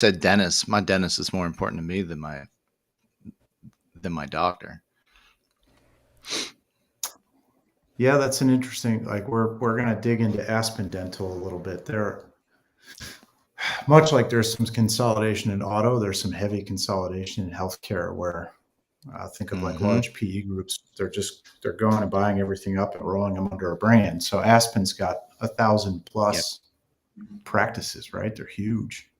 said dentist. My dentist is more important to me than my doctor. Yeah, that's an interesting. Like we're gonna dig into Aspen Dental a little bit. There, much like there's some consolidation in auto, there's some heavy consolidation in healthcare where think of like Mm-hmm. large PE groups. They're going and buying everything up and rolling them under a brand. So Aspen's got 1,000 Yep. plus practices, right? They're huge.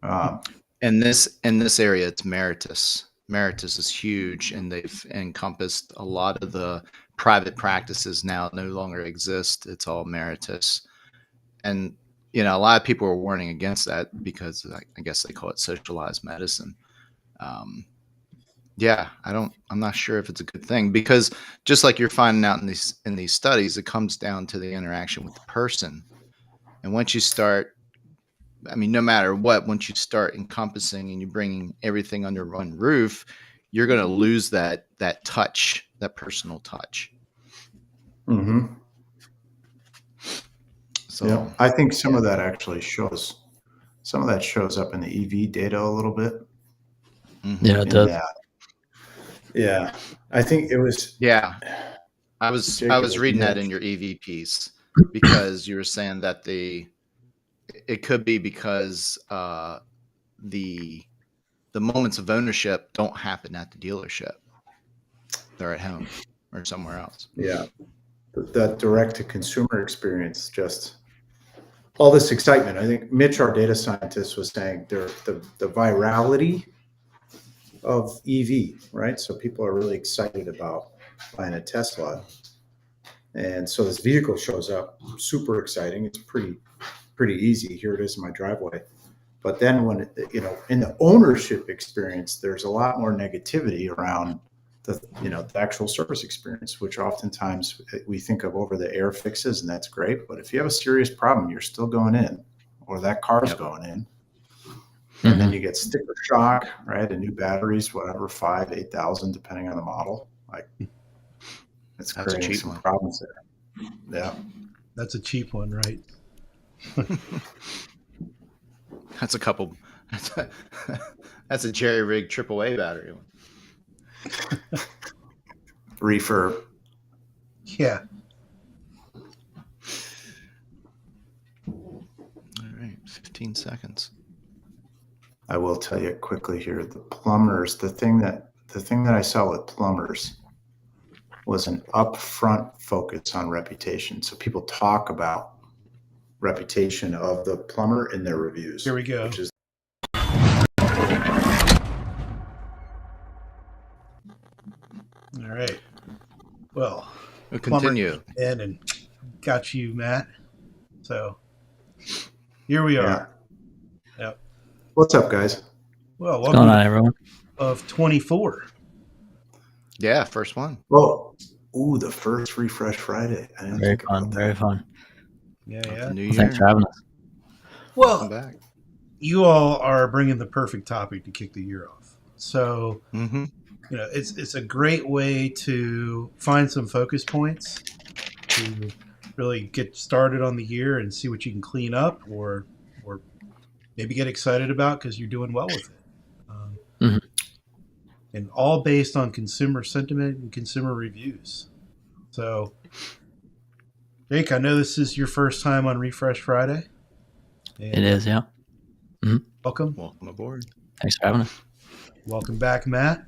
Um, In this area, it's Meritus. Meritus is huge, and they've encompassed a lot of the private practices now no longer exist. It's all Meritus, and a lot of people are warning against that because I guess they call it socialized medicine. Um, yeah, I'm not sure if it's a good thing because just like you're finding out in these studies, it comes down to the interaction with the person, and once you start no matter what, once you start encompassing and you're bringing everything under one roof, you're going to lose that touch, that personal touch. mm-hmm. So, yeah, I think some of that actually shows. Some of that shows up in the EV data a little bit. mm-hmm. Yeah, it does. That, yeah, I think it was. Yeah, I was reading that in your EV piece because you were saying that it could be because the moments of ownership don't happen at the dealership; they're at home or somewhere else. Yeah, that direct to consumer experience, just all this excitement. I think Mitch, our data scientist, was saying the virality of EV, right? So people are really excited about buying a Tesla. And so this vehicle shows up, super exciting. It's pretty easy. Here it is in my driveway. But then when in the ownership experience, there's a lot more negativity around the actual service experience, which oftentimes we think of over the air fixes, and that's great. But if you have a serious problem, you're still going in, or that car's going in. And then you get sticker shock, right? And new batteries, whatever, 5,000, 8,000, depending on the model. Like it's creating some problems there. Yeah. That's a cheap one, right? That's a couple. That's a jerry rig AAA battery one. Refurb. Yeah. All right, 15 seconds. I will tell you quickly here. The plumbers, the thing that I saw with plumbers was an upfront focus on reputation. So people talk about reputation of the plumber in their reviews. Here we go. Which is all right. Well, we'll continue. In and got you, Matt. So here we are. Yep. What's up, guys? Well, what's going on, everyone? Of 24. Yeah, first one. Oh, the first Refresh Friday. Very fun. Very fun. Yeah. New year. Thanks for having us. Well, you all are bringing the perfect topic to kick the year off. So, it's a great way to find some focus points to really get started on the year and see what you can clean up or maybe get excited about because you're doing well with it. And all based on consumer sentiment and consumer reviews. So, Jake, I know this is your first time on Refresh Friday. It is, yeah. Welcome. Welcome aboard. Thanks for having us. Welcome back, Matt.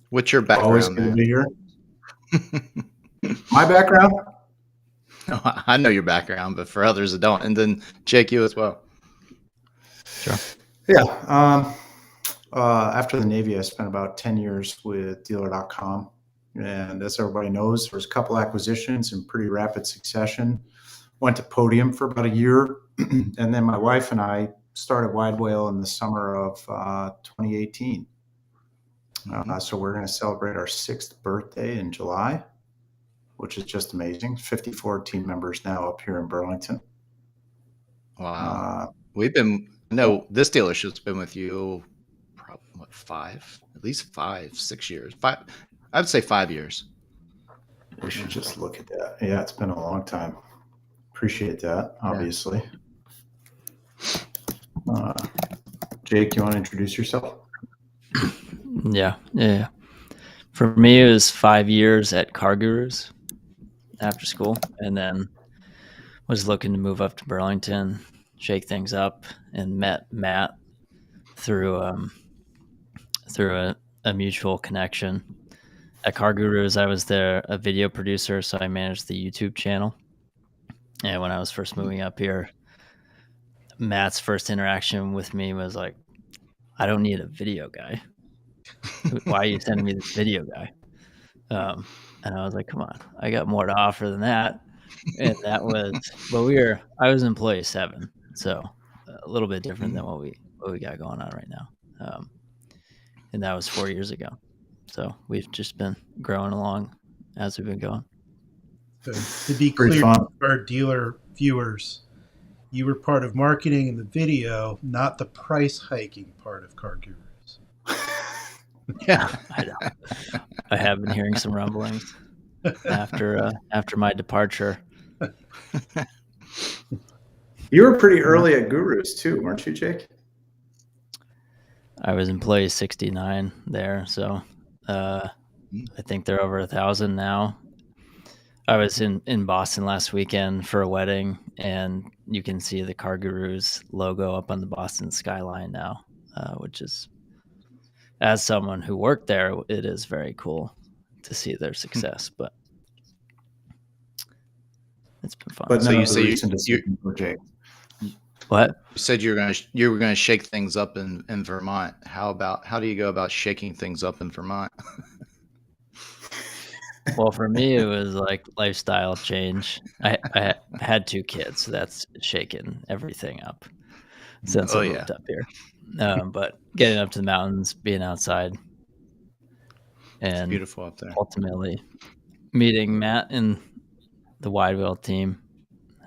What's your background? Always good to be here. My background? No, I know your background, but for others that don't. And then Jake, you as well. Sure. Yeah. After the Navy, I spent about 10 years with dealer.com. And as everybody knows, there was a couple acquisitions in pretty rapid succession. Went to Podium for about a year. And then my wife and I started Widewail in the summer of 2018. So we're going to celebrate our 6th birthday in July, which is just amazing. 54 team members now up here in Burlington. Wow. This dealership's been with you probably, 6 years. I'd say 5 years. We should just look at that. Yeah, it's been a long time. Appreciate that, obviously. Jake, you want to introduce yourself? Yeah. For me, it was 5 years at Car Gurus after school, and then was looking to move up to Burlington, shake things up, and met Matt through a mutual connection. At Car Gurus, I was there a video producer, so I managed the YouTube channel. And when I was first moving up here, Matt's first interaction with me was like, "I don't need a video guy. Why are you sending me this video guy?" And I was like, "Come on, I got more to offer than that." And that was, but I was employee 7, so a little bit different than what we got going on right now. And that was 4 years ago. So we've just been growing along as we've been going. So to be Pretty clear fun. to our dealer viewers, you were part of marketing in the video, not the price hiking part of Car Gurus. Yeah. I know. I have been hearing some rumblings after my departure. You were pretty early at Gurus too, weren't you, Jake? I was employee 69 there, so I think they're over 1,000 now. I was in Boston last weekend for a wedding, and you can see the Car Gurus logo up on the Boston skyline now, which is, as someone who worked there, it is very cool to see their success. But it's been fun. But So none you of the say recent decision for Jake. What? You said you were gonna shake things up in Vermont. How do you go about shaking things up in Vermont? Well, for me, it was like lifestyle change. I had 2 kids, so that's shaken everything up since Oh I yeah, moved up here. But getting up to the mountains, being outside, it's and beautiful up there. ultimately meeting Matt and the Widewail team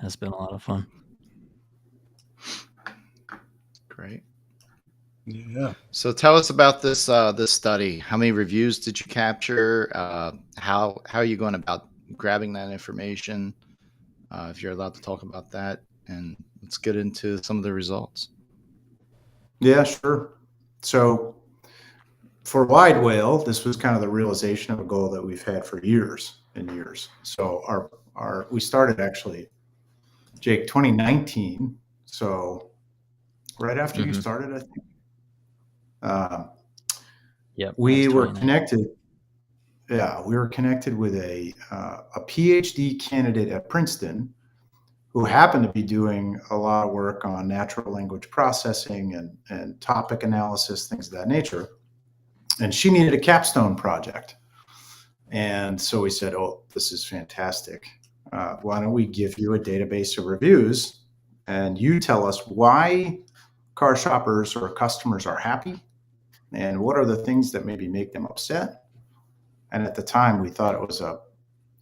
has been a lot of fun. Great. Yeah. So tell us about this study. How many reviews did you capture? How are you going about grabbing that information? If you're allowed to talk about that, and let's get into some of the results. Yeah, sure. So for Widewail, this was kind of the realization of a goal that we've had for years and years. So we started actually, Jake, 2019. So right after you started, I think. Yep, We that's were 29. connected. Yeah, we were connected with a PhD candidate at Princeton who happened to be doing a lot of work on natural language processing and topic analysis, things of that nature. And she needed a capstone project. And so we said, "Oh, this is fantastic. Why don't we give you a database of reviews and you tell us why car shoppers or customers are happy and what are the things that maybe make them upset?" And at the time, we thought it was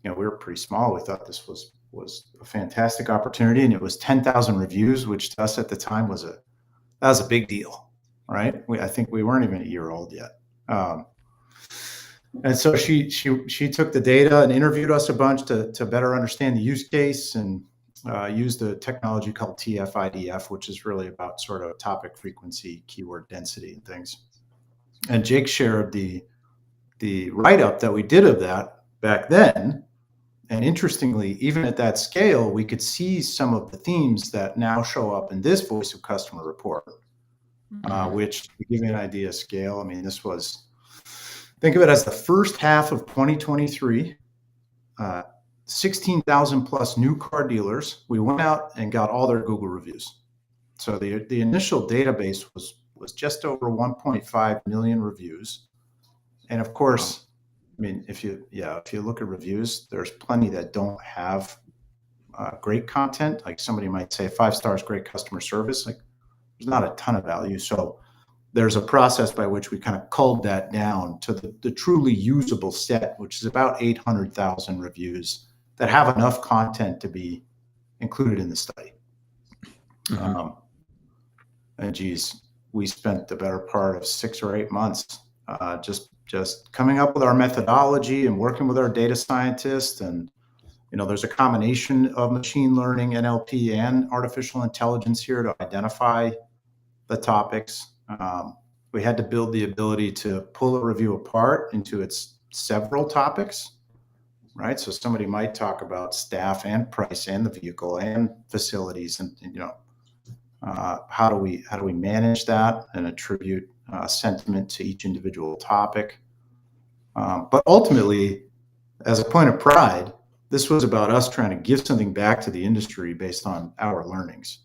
we were pretty small. We thought this was a fantastic opportunity, and it was 10,000 reviews, which to us at the time was a big deal, right? I think we weren't even a year old yet. And so she took the data and interviewed us a bunch to better understand the use case and used a technology called TF-IDF, which is really about sort of topic frequency, keyword density, and things. And Jake shared the write-up that we did of that back then. And interestingly, even at that scale, we could see some of the themes that now show up in this voice of customer report, which, to give you an idea of scale, I mean, think of it as the first half of 2023, 16,000 plus new car dealers. We went out and got all their Google reviews. So the initial database was just over 1.5 million reviews. And of course, I mean, if you look at reviews, there's plenty that don't have great content. Like somebody might say 5 stars, great customer service. Like there's not a ton of value. So there's a process by which we kind of culled that down to the truly usable set, which is about 800,000 reviews that have enough content to be included in the study. And geez, we spent the better part of 6 or 8 months just coming up with our methodology and working with our data scientists. And there's a combination of machine learning, NLP, and artificial intelligence here to identify the topics. We had to build the ability to pull a review apart into its several topics, right? So somebody might talk about staff and price and the vehicle and facilities, and how do we manage that and attribute sentiment to each individual topic. But ultimately, as a point of pride, this was about us trying to give something back to the industry based on our learnings,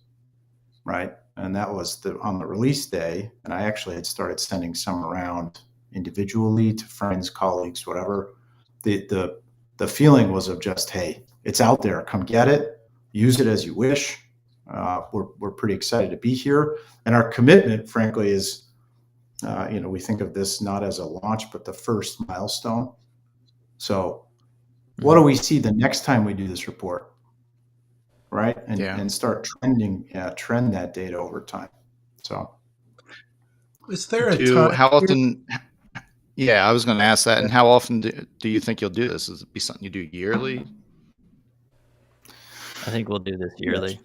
right? And that was on the release day. And I actually had started sending some around individually to friends, colleagues, whatever. The feeling was of just, hey, it's out there. Come get it. Use it as you wish. We're pretty excited to be here. And our commitment, frankly, is, we think of this not as a launch, but the first milestone. So what do we see the next time we do this report? Right. And start trend that data over time. So is there a time? How often? Yeah, I was going to ask that. And how often do you think you'll do this? Is it be something you do yearly? I think we'll do this yearly.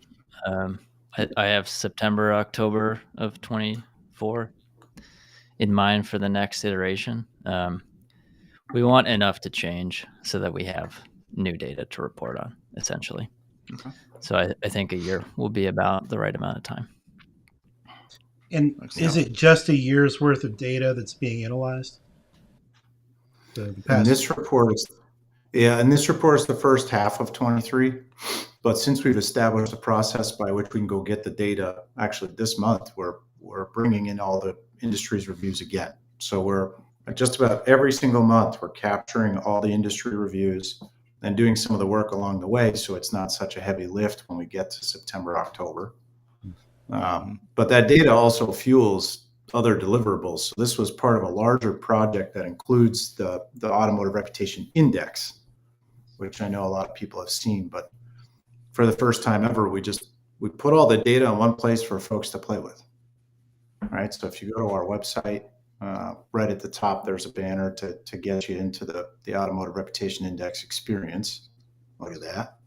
I have September, October of 24 in mind for the next iteration. We want enough to change so that we have new data to report on, essentially. Okay. So I think a year will be about the right amount of time. And is it just a year's worth of data that's being analyzed? And this report is the first half of 23. But since we've established a process by which we can go get the data, actually this month, we're bringing in all the industry's reviews again. So we're just about every single month, we're capturing all the industry reviews and doing some of the work along the way. So it's not such a heavy lift when we get to September, October. But that data also fuels other deliverables. So this was part of a larger project that includes the Automotive Reputation Index, which I know a lot of people have seen, but for the first time ever, we put all the data in one place for folks to play with. All right. So if you go to our website, right at the top, there's a banner to get you into the Automotive Reputation Index experience. Look at that.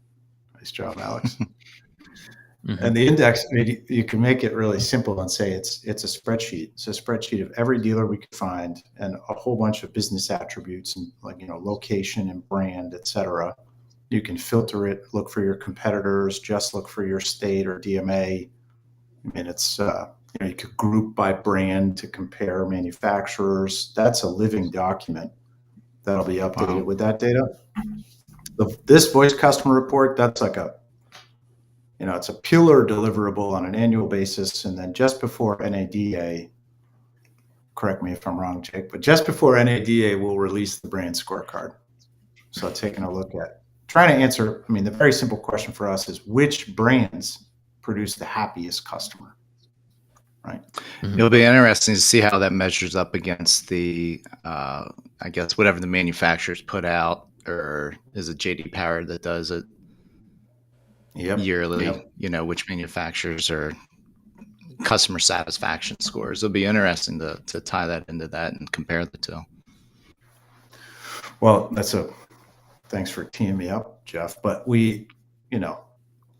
Nice job, Alex. Mm-hmm. And the index, you can make it really simple and say it's a spreadsheet. It's a spreadsheet of every dealer we could find and a whole bunch of business attributes and location and brand, et cetera. You can filter it, look for your competitors, just look for your state or DMA. I mean, it's, you could group by brand to compare manufacturers. That's a living document that'll be updated with that data. This voice customer report, that's like it's a pillar deliverable on an annual basis. And then just before NADA, correct me if I'm wrong, Jake, but just before NADA, we'll release the brand scorecard. So taking a look at trying to answer, the very simple question for us is which brands produce the happiest customer, right? Mm-hmm. It'll be interesting to see how that measures up against the, I guess, whatever the manufacturers put out, or is it JD Power that does it yearly? Yep. Which manufacturers are customer satisfaction scores. It'll be interesting to tie that into that and compare the two. Well, thanks for teeing me up, Jeff. But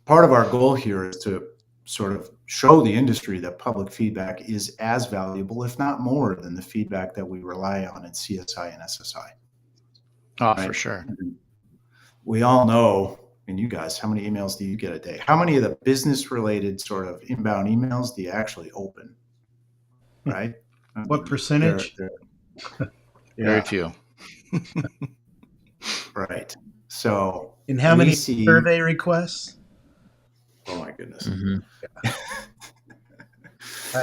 part of our goal here is to sort of show the industry that public feedback is as valuable, if not more, than the feedback that we rely on in CSI and SSI. Oh, right? For sure. And we all know, and you guys, how many emails do you get a day? How many of the business-related sort of inbound emails do you actually open? Right? What percentage? Very few. Right. So, and how many survey requests? Oh my goodness. Mm-hmm.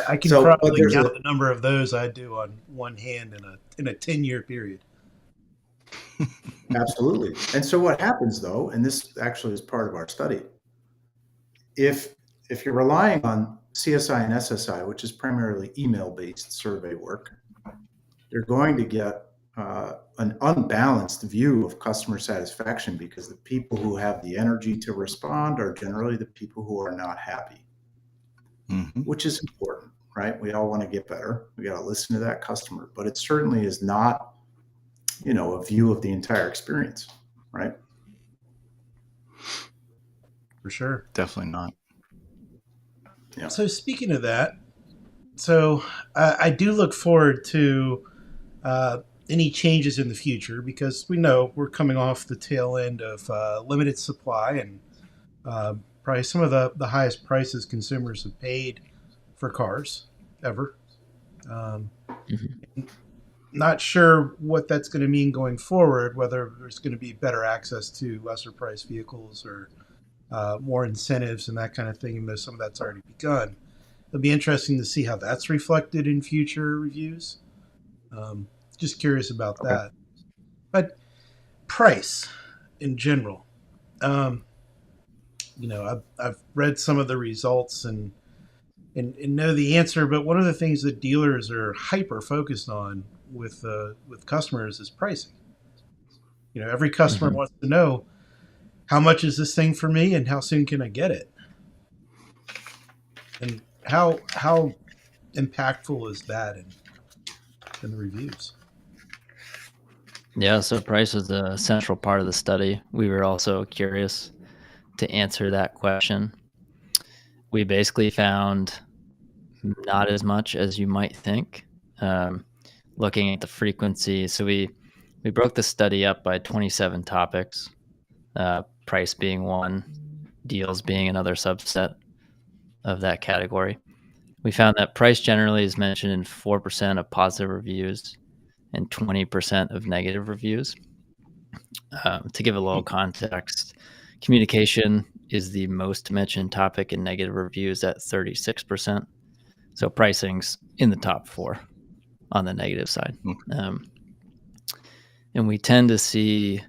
I can probably count the number of those I do on one hand in a 10-year period. Absolutely. And so what happens though, and this actually is part of our study, if you're relying on CSI and SSI, which is primarily email-based survey work, you're going to get an unbalanced view of customer satisfaction because the people who have the energy to respond are generally the people who are not happy, which is important, right? We all want to get better. We got to listen to that customer, but it certainly is not, a view of the entire experience, right? For sure. Definitely not. Yeah. So speaking of that, So I do look forward to any changes in the future because we know we're coming off the tail end of limited supply and probably some of the highest prices consumers have paid for cars ever. Um, Mhm. Not sure what that's going to mean going forward, whether there's going to be better access to lesser priced vehicles or more incentives and that kind of thing, even though some of that's already begun. It'll be interesting to see how that's reflected in future reviews. Um, just curious about Okay. that. But price in general, um, I've read some of the results and know the answer, but one of the things that dealers are hyper focused on with customers is pricing. Every customer Mhm. wants to know how much is this thing for me and how soon can I get it, and how impactful is that in the reviews? Yeah, so price was a central part of the study. We were also curious to answer that question. We basically found not as much as you might think. Um, Looking at the frequency, so we broke the study up by 27 topics, price being one, deals being another subset of that category. We found that price generally is mentioned in 4% of positive reviews and 20% of negative reviews. To give a little context, communication is the most mentioned topic in negative reviews at 36%. So pricing's in the top four on the negative side. Um, and we tend to see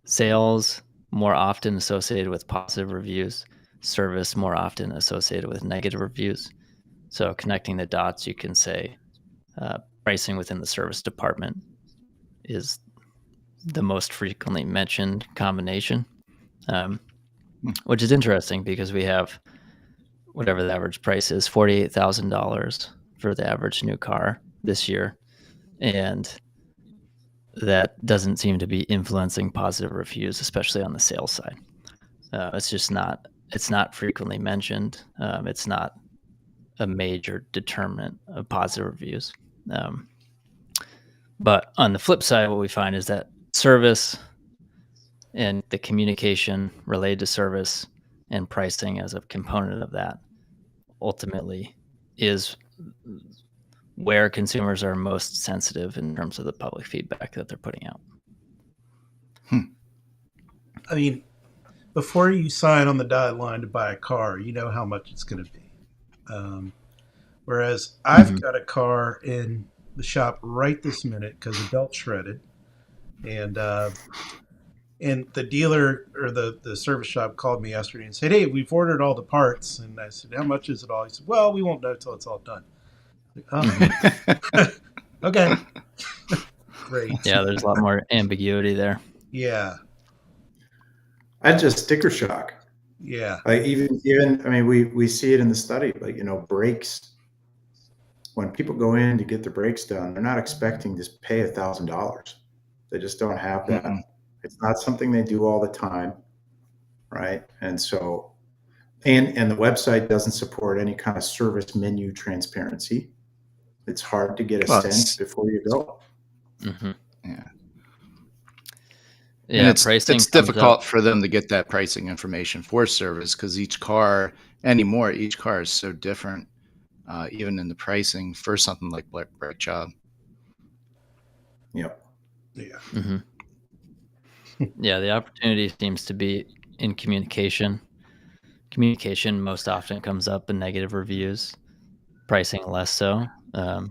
sales more often associated with positive reviews, service more often associated with negative reviews. So connecting the dots, you can say pricing within the service department is the most frequently mentioned combination, um, which is interesting because we have whatever the average price is, $48,000 for the average new car this year. And that doesn't seem to be influencing positive reviews, especially on the sales side. It's not frequently mentioned. It's not a major determinant of positive reviews. Um, but on the flip side, what we find is that service and the communication related to service and pricing as a component of that ultimately is where consumers are most sensitive in terms of the public feedback that they're putting out. I mean, before you sign on the dotted line to buy a car, you know how much it's going to be. Whereas I've got a car in the shop right this minute because the belt's shredded, and the dealer or the service shop called me yesterday and said, "Hey, we've ordered all the parts." And I said, "How much is it all?" He said, "Well, we won't know till it's all done." Oh, okay, great. Yeah, there's a lot more ambiguity there. Yeah, I just sticker shock. yeah. Like even I mean we see it in the study, like brakes. When people go in to get their brakes done, they're not expecting to pay $1,000. They just don't have that. It's not something they do all the time, right? And so and the website doesn't support any kind of service menu transparency. It's hard to get a Well, sense before you go. Mm-hmm. yeah. And Yeah, pricing it's comes up. difficult for them to get that pricing information for service because each car is so different, even in the pricing for something like brake job. Yep. Yeah. Mm-hmm. Yeah, the opportunity seems to be in communication. Communication most often comes up in negative reviews, pricing less so. So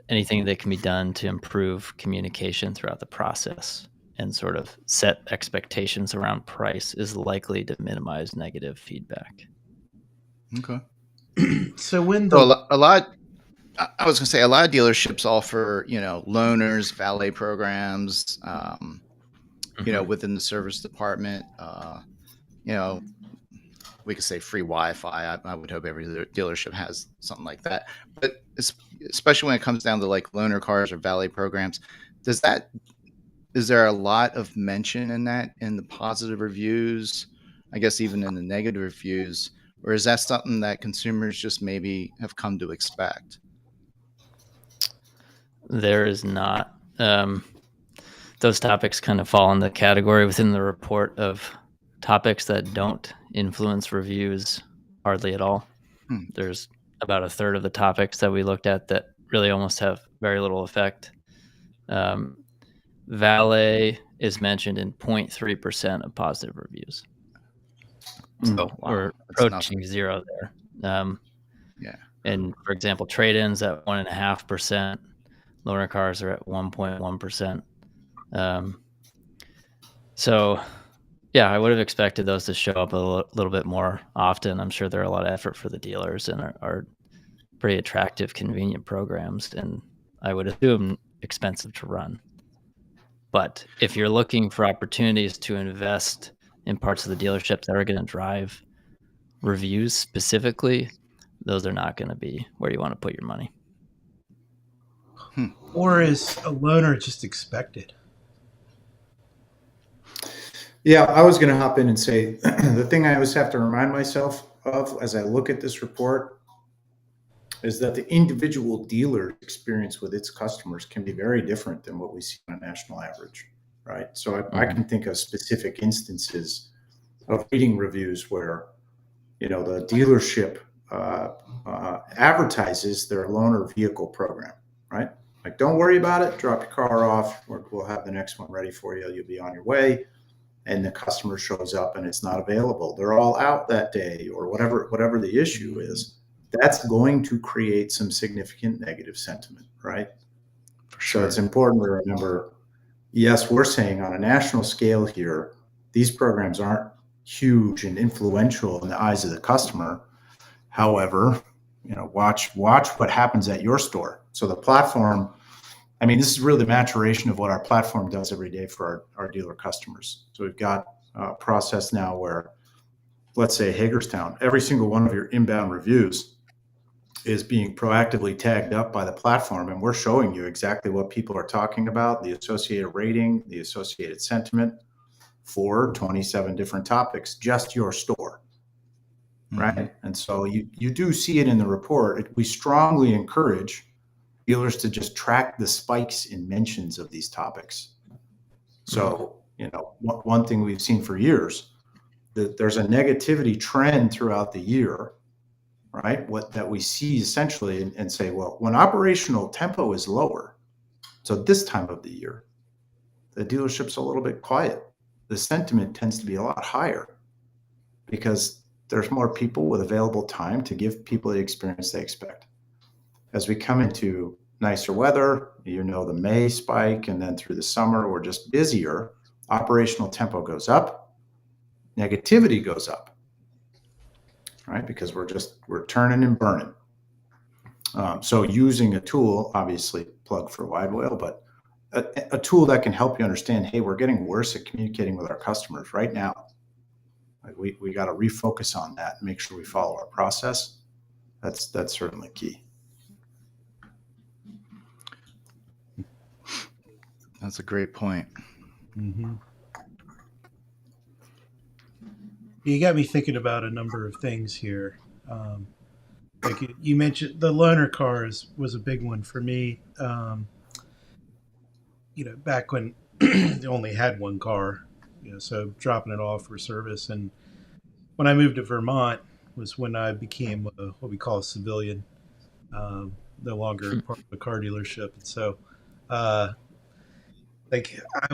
anything that can be done to improve communication throughout the process and sort of set expectations around price is likely to minimize negative feedback. Okay. So when So the a lot, I was going to say a lot of dealerships offer, loaners, valet programs, within the service department. We could say free Wi-Fi. I would hope every dealership has something like that. But especially when it comes down to like loaner cars or valet programs, is there a lot of mention in that in the positive reviews? I guess even in the negative reviews, or is that something that consumers just maybe have come to expect? There is not. Those topics kind of fall in the category within the report of topics that don't influence reviews hardly at all. There's about a third of the topics that we looked at that really almost have very little effect. Valet is mentioned in 0.3% of positive reviews. So we're approaching zero there. Yeah. And for example, trade-ins at 1.5%, loaner cars are at 1.1%. So yeah, I would have expected those to show up a little bit more often. I'm sure they're a lot of effort for the dealers and are pretty attractive, convenient programs, and I would assume expensive to run. But if you're looking for opportunities to invest in parts of the dealership that are going to drive reviews specifically, those are not going to be where you want to put your money. Or is a loaner just expected? Yeah, I was going to hop in and say the thing I always have to remind myself of as I look at this report is that the individual dealer experience with its customers can be very different than what we see on a national average, right? So I can think of specific instances of reading reviews where, the dealership advertises their loaner vehicle program, right? Like, don't worry about it. Drop your car off. We'll have the next one ready for you. You'll be on your way. And the customer shows up and it's not available. They're all out that day, or whatever the issue is. That's going to create some significant negative sentiment, right? For sure. So it's important to remember, yes, we're saying on a national scale here, these programs aren't huge and influential in the eyes of the customer. However, watch what happens at your store. So the platform, this is really the maturation of what our platform does every day for our dealer customers. So we've got a process now where, let's say Hagerstown, every single one of your inbound reviews is being proactively tagged up by the platform, and we're showing you exactly what people are talking about, the associated rating, the associated sentiment for 27 different topics, just your store, right? And so you do see it in the report. We strongly encourage dealers to just track the spikes in mentions of these topics. So, one thing we've seen for years, that there's a negativity trend throughout the year, right? That we see essentially and say, well, when operational tempo is lower, so this time of the year, the dealership's a little bit quiet. The sentiment tends to be a lot higher because there's more people with available time to give people the experience they expect. As we come into nicer weather, the May spike, and then through the summer, we're just busier. Operational tempo goes up, negativity goes up, right? Because we're turning and burning. So using a tool, obviously plug for Widewail, but a tool that can help you understand, hey, we're getting worse at communicating with our customers right now. Like we got to refocus on that and make sure we follow our process. That's certainly key. That's a great point. Mm-hmm. You got me thinking about a number of things here. Like you mentioned, the loaner cars was a big one for me. Back when they only had one car, so dropping it off for service. And when I moved to Vermont was when I became what we call a civilian, no longer part of a car dealership. And so, I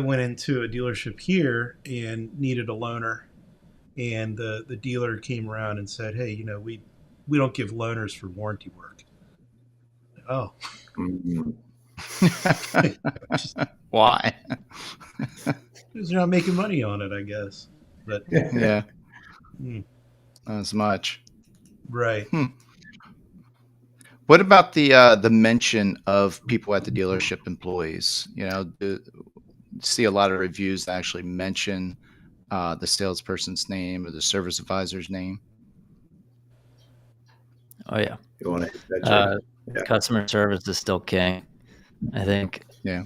went into a dealership here and needed a loaner, and the dealer came around and said, "Hey, we don't give loaners for warranty work." Oh. Why? Because you're not making money on it, I guess. But yeah, not as much. Right. What about the mention of people at the dealership, employees? See a lot of reviews that actually mention the salesperson's name or the service advisor's name. Oh yeah. You want to hit that, yeah. Customer service is still king, I think. Yeah.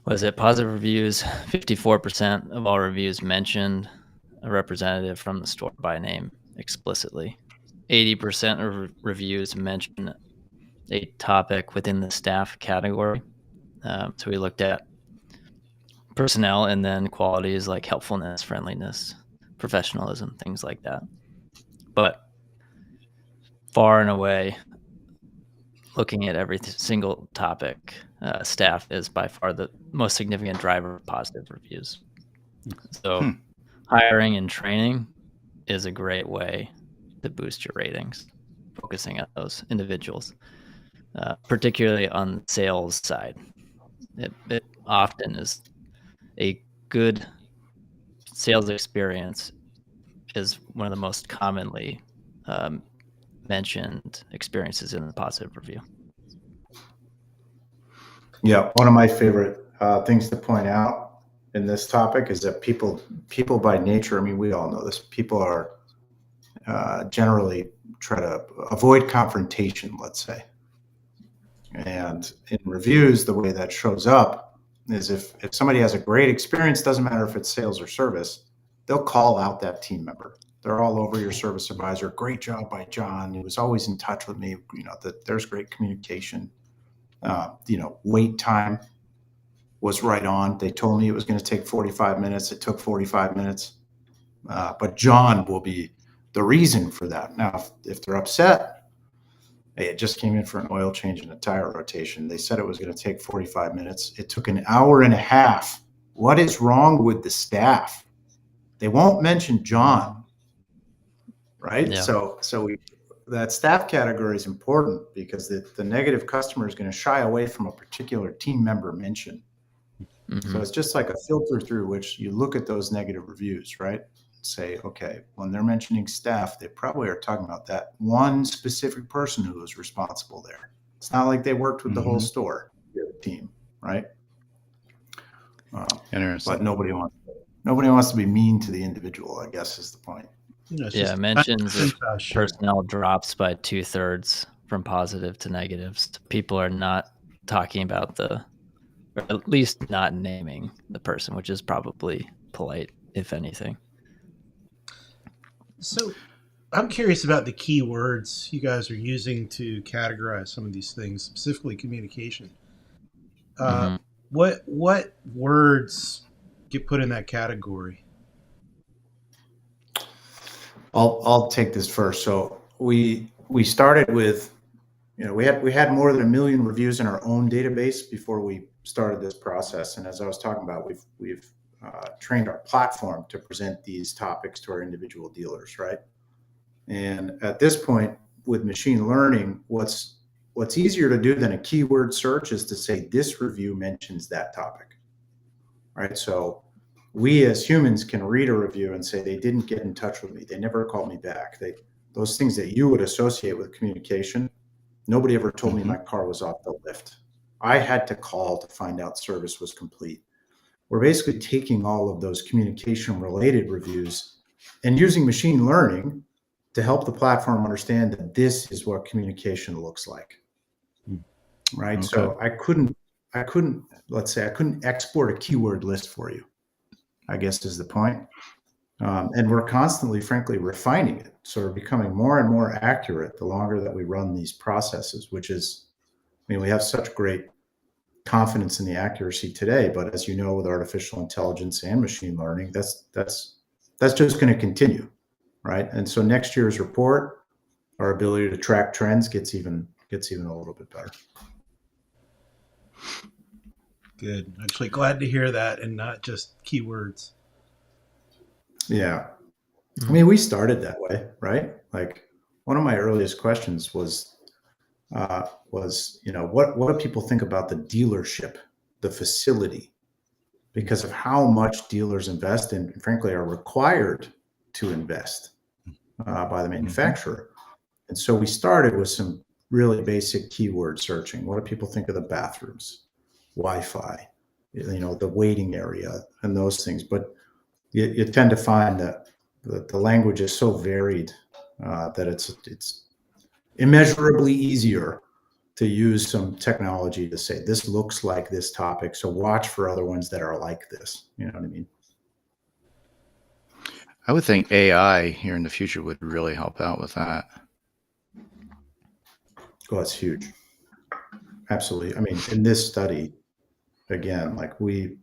Was it positive reviews? 54% of all reviews mentioned a representative from the store by name explicitly. 80% of reviews mention a topic within the staff category. So we looked at personnel and then qualities like helpfulness, friendliness, professionalism, things like that. But far and away, looking at every single topic, staff is by far the most significant driver of positive reviews. So hiring and training is a great way to boost your ratings, focusing on those individuals, particularly on the sales side. It often is a good sales experience is one of the most commonly mentioned experiences in the positive review. Yeah, one of my favorite things to point out in this topic is that people by nature, I mean, we all know this, people are generally try to avoid confrontation, let's say. And in reviews, the way that shows up is if somebody has a great experience, doesn't matter if it's sales or service, they'll call out that team member. They're all over your service advisor. Great job by John. He was always in touch with me. You know, that there's great communication. Wait time was right on. They told me it was going to take 45 minutes. It took 45 minutes. But John will be the reason for that. Now, if they're upset, hey, it just came in for an oil change and a tire rotation. They said it was going to take 45 minutes. It took an hour and a half. What is wrong with the staff? They won't mention John, right? Yeah. So that staff category is important because the negative customer is going to shy away from a particular team member mention. Mm-hmm. So it's just like a filter through which you look at those negative reviews, right? Say, okay, when they're mentioning staff, they probably are talking about that one specific person who was responsible there. It's not like they worked with the whole store team, right? Interesting. But nobody wants to be mean to the individual, I guess is the point. Yeah, mentions if personnel drops by 2/3 from positive to negatives. People are not talking about or at least not naming the person, which is probably polite, if anything. So I'm curious about the keywords you guys are using to categorize some of these things, specifically communication. What words get put in that category? I'll take this first. So we started with, we had more than 1 million reviews in our own database before we started this process. And as I was talking about, we've trained our platform to present these topics to our individual dealers, right? And at this point, with machine learning, what's easier to do than a keyword search is to say this review mentions that topic, right? So we as humans can read a review and say they didn't get in touch with me, they never called me back. Those things that you would associate with communication, nobody ever told me my car was off the lift. I had to call to find out service was complete. We're basically taking all of those communication related reviews and using machine learning to help the platform understand that this is what communication looks like. Right. Okay. So I couldn't export a keyword list for you, I guess is the point. And we're constantly, frankly, refining it. So we're becoming more and more accurate the longer that we run these processes, which is, we have such great confidence in the accuracy today, but as you know, with artificial intelligence and machine learning, that's just going to continue, right? And so next year's report, our ability to track trends gets even a little bit better. Good. Actually, glad to hear that, and not just keywords. Yeah, we started that way, right? Like one of my earliest questions was, what do people think about the dealership, the facility, because of how much dealers invest in, and frankly, are required to invest by the manufacturer. And so we started with some really basic keyword searching. What do people think of the bathrooms, Wi-Fi, the waiting area, and those things? But you tend to find that the language is so varied that it's immeasurably easier to use some technology to say, this looks like this topic, so watch for other ones that are like this. You know what I mean? I would think AI here in the future would really help out with that. Well, it's huge. Absolutely. I mean, in this study, again, like we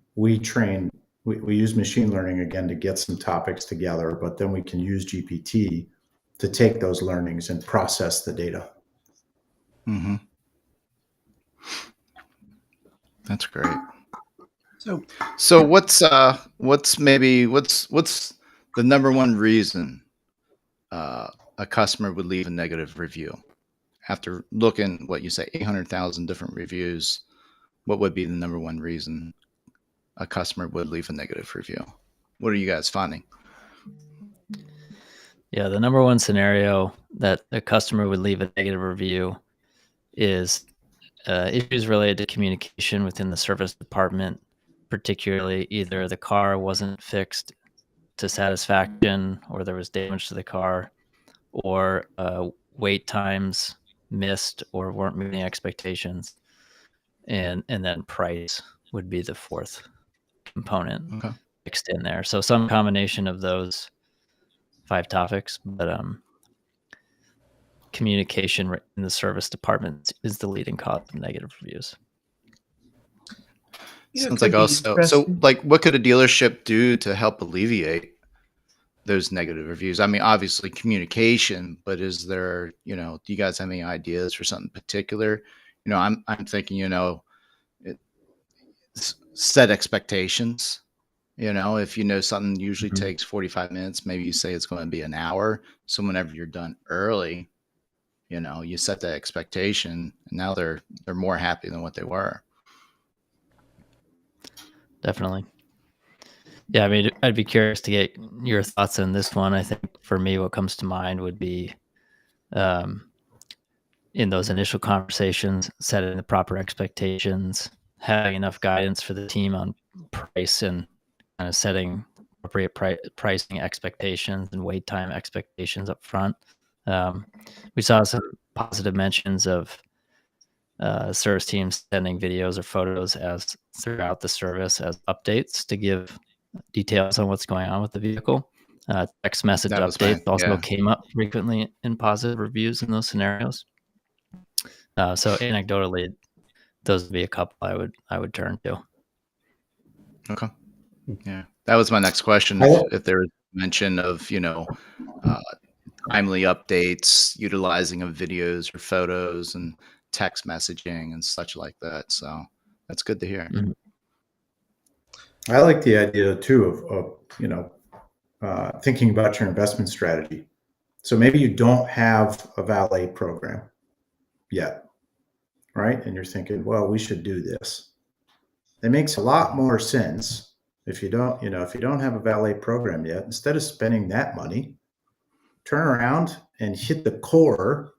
use machine learning again to get some topics together, but then we can use GPT to take those learnings and process the data. Mm-hmm. That's great. So what's the number one reason a customer would leave a negative review? After looking, what you say, 800,000 different reviews, what would be the number one reason a customer would leave a negative review? What are you guys finding? Yeah, the number one scenario that a customer would leave a negative review is issues related to communication within the service department, particularly either the car wasn't fixed to satisfaction, or there was damage to the car, or wait times missed or weren't meeting expectations, and then price would be the fourth component mixed in there. So some combination of those 5 topics, but communication in the service department is the leading cause of negative reviews. Sounds like also, so like what could a dealership do to help alleviate those negative reviews? I mean, obviously communication, but is there, do you guys have any ideas for something particular? I'm thinking, set expectations. If something usually takes 45 minutes, maybe you say it's going to be an hour. So whenever you're done early, you set that expectation, and now they're more happy than what they were. Definitely. Yeah, I mean, I'd be curious to get your thoughts on this one. I think for me, what comes to mind would be in those initial conversations, setting the proper expectations, having enough guidance for the team on price, and kind of setting appropriate pricing expectations and wait time expectations up front. We saw some positive mentions of service teams sending videos or photos as throughout the service as updates to give details on what's going on with the vehicle. Text message updates also came up frequently in positive reviews in those scenarios. So anecdotally, those would be a couple I would turn to. Okay. Yeah, that was my next question. If there was mention of timely updates, utilizing of videos or photos and text messaging and such like that. So that's good to hear. Mm-hmm. I like the idea too of thinking about your investment strategy. So maybe you don't have a valet program yet, right? And you're thinking, well, we should do this. It makes a lot more sense if you don't have a valet program yet. Instead of spending that money, turn around and hit the core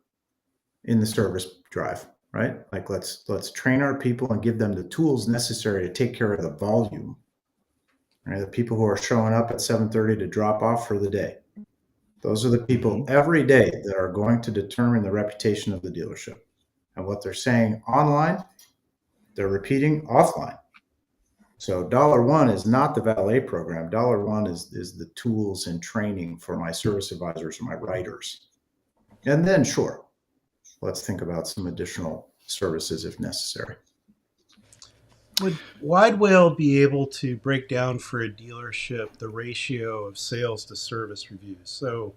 in the service drive, right? Like let's train our people and give them the tools necessary to take care of the volume. Right? The people who are showing up at 7:30 to drop off for the day. Those are the people every day that are going to determine the reputation of the dealership. And what they're saying online, they're repeating offline. So $1 is not the valet program. $1 is the tools and training for my service advisors and my writers. And then sure, let's think about some additional services if necessary. Would Widewail be able to break down for a dealership the ratio of sales to service reviews? So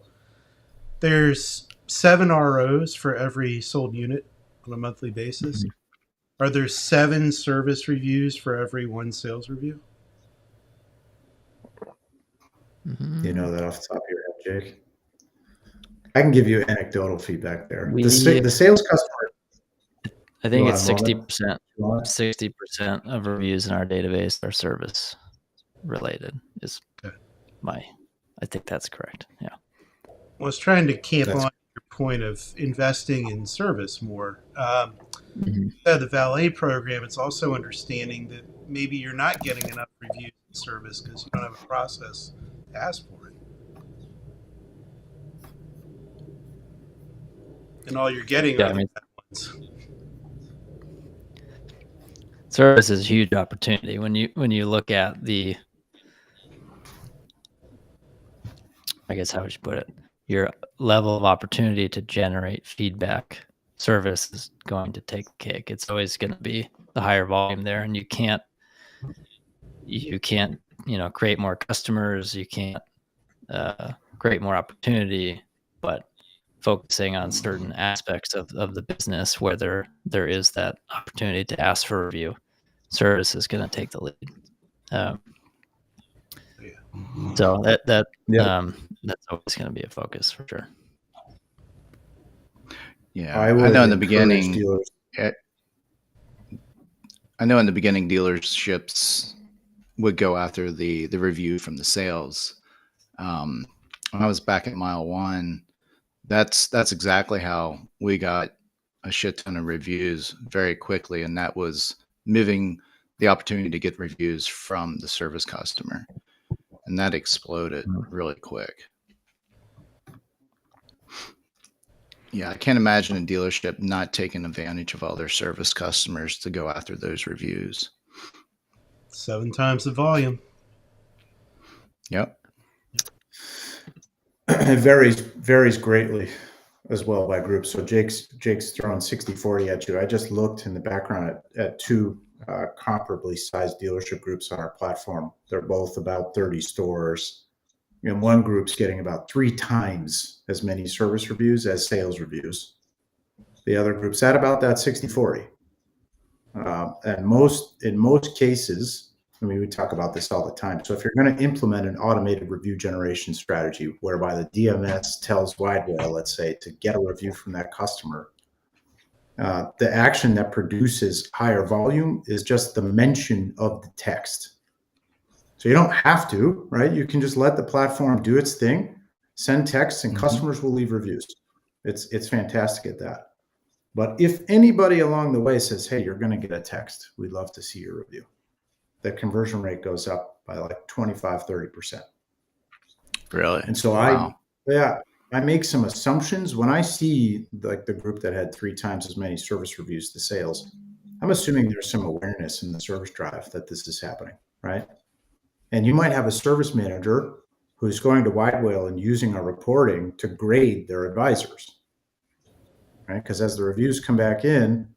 there's 7 ROs for every sold unit on a monthly basis. Mm-hmm. Are there 7 service reviews for every 1 sales review? You know that off the top of your head, Jake? I can give you anecdotal feedback there. The sales customer, I think it's 60%. 60% of reviews in our database are service related. I think that's correct. Yeah. I was trying to camp on your point of investing in service more. The valet program, it's also understanding that maybe you're not getting enough reviews in service because you don't have a process to ask for it. And all you're getting are the bad ones. Service is a huge opportunity when you look at the, I guess how would you put it, your level of opportunity to generate feedback service is going to take a kick. It's always going to be the higher volume there, and you can't create more customers, you can't create more opportunity, but focusing on certain aspects of the business where there is that opportunity to ask for review, service is going to take the lead. So that's always going to be a focus for sure. Yeah, I know in the beginning. I know in the beginning dealerships would go after the review from the sales. When I was back at Mile One, that's exactly how we got a shit ton of reviews very quickly, and that was moving the opportunity to get reviews from the service customer, and that exploded really quick. Yeah, I can't imagine a dealership not taking advantage of all their service customers to go after those reviews. 7 times the volume. Yep. It varies greatly as well by group. So Jake's throwing 60-40 at you. I just looked in the background at 2 comparably sized dealership groups on our platform. They're both about 30 stores. And one group's getting about 3 times as many service reviews as sales reviews. The other group's at about that 60-40. And in most cases, I mean, we talk about this all the time. So if you're going to implement an automated review generation strategy whereby the DMS tells Widewail, let's say, to get a review from that customer, the action that produces higher volume is just the mention of the text. So you don't have to, right? You can just let the platform do its thing, send texts, and customers will leave reviews. It's fantastic at that. But if anybody along the way says, hey, you're going to get a text, we'd love to see your review, the conversion rate goes up by like 25, 30%. Really? And so I make some assumptions when I see like the group that had 3 times as many service reviews to sales. I'm assuming there's some awareness in the service drive that this is happening, right? And you might have a service manager who's going to Widewail and using our reporting to grade their advisors, right? Because as the reviews come back in,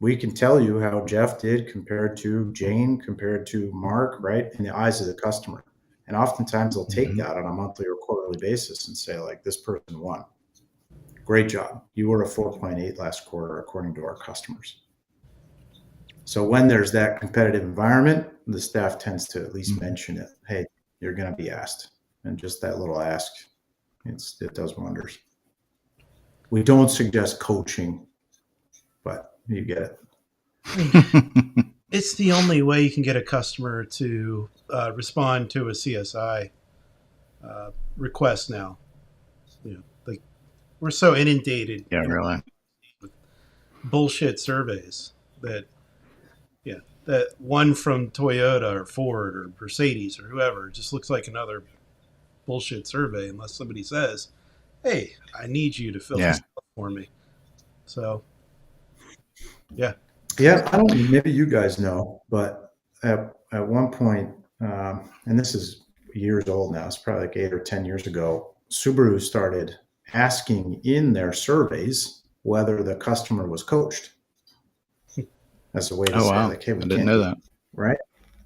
we can tell you how Jeff did compared to Jane, compared to Mark, right? In the eyes of the customer. And oftentimes they'll take that on a monthly or quarterly basis and say, like, this person won. Great job. You were a 4.8 last quarter, according to our customers. So when there's that competitive environment, the staff tends to at least mention it. Hey, you're going to be asked. And just that little ask, it does wonders. We don't suggest coaching, but you get it. It's the only way you can get a customer to respond to a CSI request now. Like we're so inundated. Yeah, really. With bullshit surveys that one from Toyota or Ford or Mercedes or whoever just looks like another bullshit survey unless somebody says, hey, I need you to fill this out for me. So, yeah. Yeah, I don't know, maybe you guys know, but at one point, and this is years old now, it's probably like 8 or 10 years ago, Subaru started asking in their surveys whether the customer was coached. As a way to say, like, hey, we didn't know that. Right?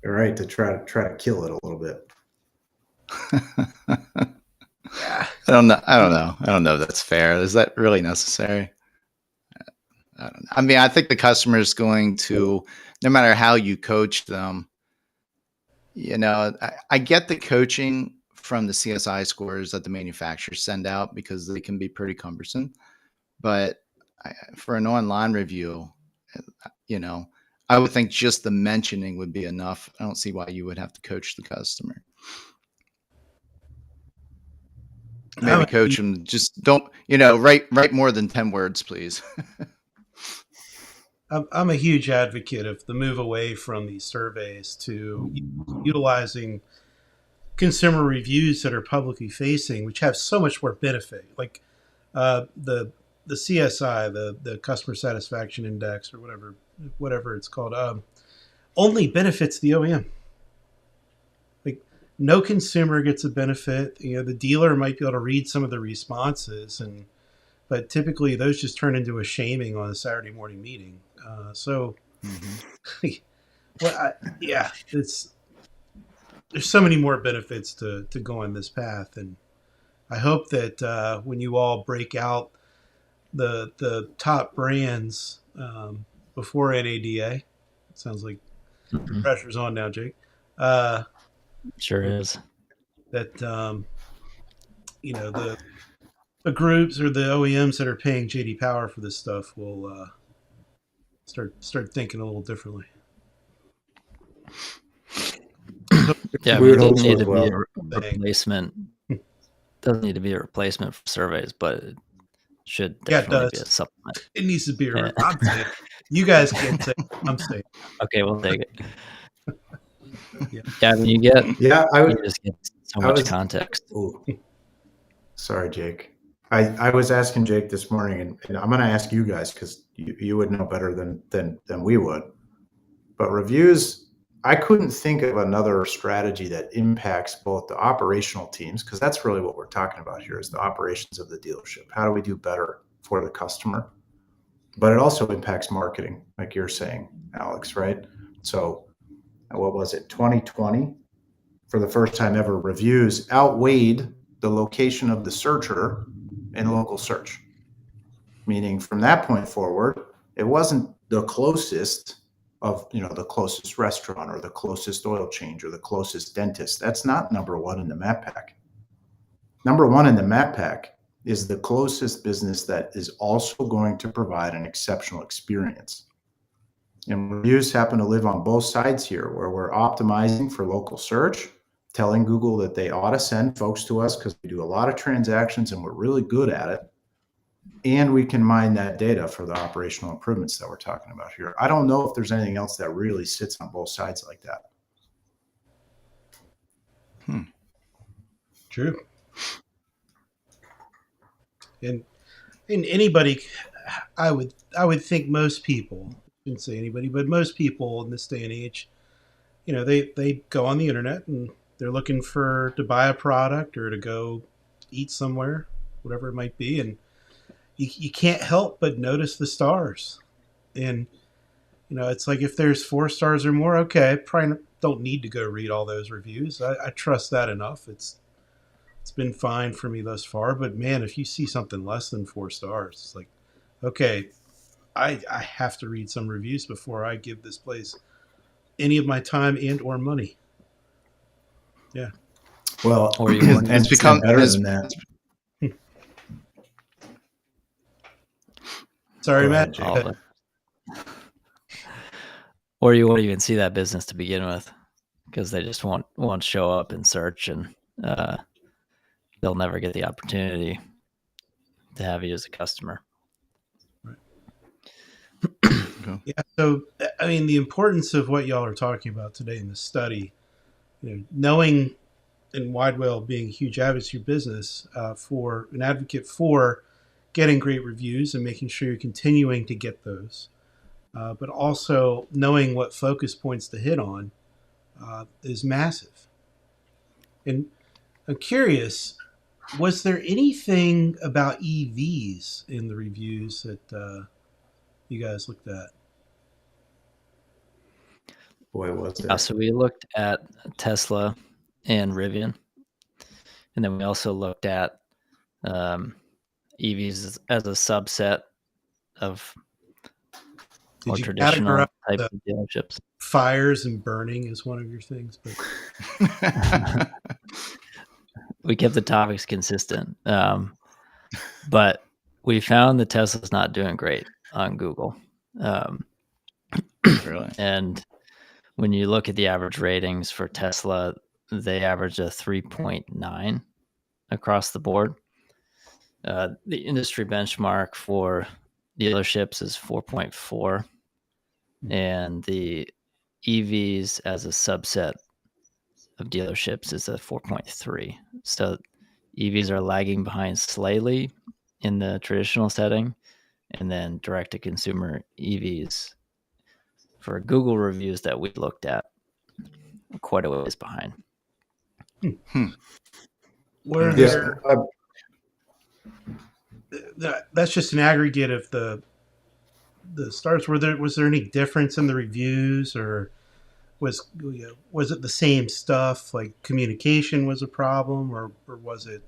Right, to try to kill it a little bit. I don't know if that's fair. Is that really necessary? I don't know. I mean, I think the customer is going to, no matter how you coach them, I get the coaching from the CSI scores that the manufacturers send out because they can be pretty cumbersome. But for an online review, I would think just the mentioning would be enough. I don't see why you would have to coach the customer. Maybe coach them. Just don't, write more than 10 words, please. I'm a huge advocate of the move away from these surveys to utilizing consumer reviews that are publicly facing, which have so much more benefit. Like the CSI, the Customer Satisfaction Index, or whatever it's called, only benefits the OEM. Like no consumer gets a benefit. The dealer might be able to read some of the responses, but typically those just turn into a shaming on a Saturday morning meeting. So, there's so many more benefits to going this path, and I hope that when you all break out the top brands before NADA, it sounds like the pressure's on now, Jake. Sure is. That the groups or the OEMs that are paying JD Power for this stuff will start thinking a little differently. Yeah, We it would hope doesn't so need as to be well. a replacement. Doesn't need to be a replacement for surveys, but it should definitely be a supplement. It needs to be I'm saying. You guys can't say. I'm saying. Okay, we'll take it. Yeah, when you get you just get so much context. Ooh. Sorry, Jake. I was asking Jake this morning, and I'm going to ask you guys because you would know better than we would. But reviews, I couldn't think of another strategy that impacts both the operational teams, because that's really what we're talking about here is the operations of the dealership. How do we do better for the customer? But it also impacts marketing, like you're saying, Alex, right? So what was it, 2020? For the first time ever, reviews outweighed the location of the searcher in local search. Meaning from that point forward, it wasn't the closest of, the closest restaurant or the closest oil change or the closest dentist. That's not number one in the map pack. Number one in the map pack is the closest business that is also going to provide an exceptional experience. And reviews happen to live on both sides here, where we're optimizing for local search, telling Google that they ought to send folks to us because we do a lot of transactions and we're really good at it. And we can mine that data for the operational improvements that we're talking about here. I don't know if there's anything else that really sits on both sides like that. True. And anybody, I would think most people, I shouldn't say anybody, but most people in this day and age, they go on the internet and they're looking to buy a product or to go eat somewhere, whatever it might be, and you can't help but notice the stars. And it's like if there's 4 stars or more, okay, I probably don't need to go read all those reviews. I trust that enough. It's been fine for me thus far. But man, if you see something less than 4 stars, it's like, okay, I have to read some reviews before I give this place any of my time and or money. Yeah. Well, or you want and it's become better than that. Sorry, Matt. Or you won't even see that business to begin with because they just won't show up in search, and they'll never get the opportunity to have you as a customer. Right. Yeah. So, I mean, the importance of what y'all are talking about today in the study, knowing, and Widewail being a huge advocate for your business, for an advocate for getting great reviews and making sure you're continuing to get those, but also knowing what focus points to hit on is massive. And I'm curious, was there anything about EVs in the reviews that you guys looked at? Boy, was there. So we looked at Tesla and Rivian, and then we also looked at EVs as a subset of more traditional type of dealerships. Fires and burning is one of your things, but we kept the topics consistent. But we found that Tesla's not doing great on Google. Really? And when you look at the average ratings for Tesla, they average a 3.9 across the board. The industry benchmark for dealerships is 4.4, and the EVs as a subset of dealerships is a 4.3. So EVs are lagging behind slightly in the traditional setting, and then direct-to-consumer EVs for Google reviews that we looked at quite a ways behind. Were there that's just an aggregate of the stars. Was there any difference in the reviews, or was it the same stuff? Like communication was a problem, or was it?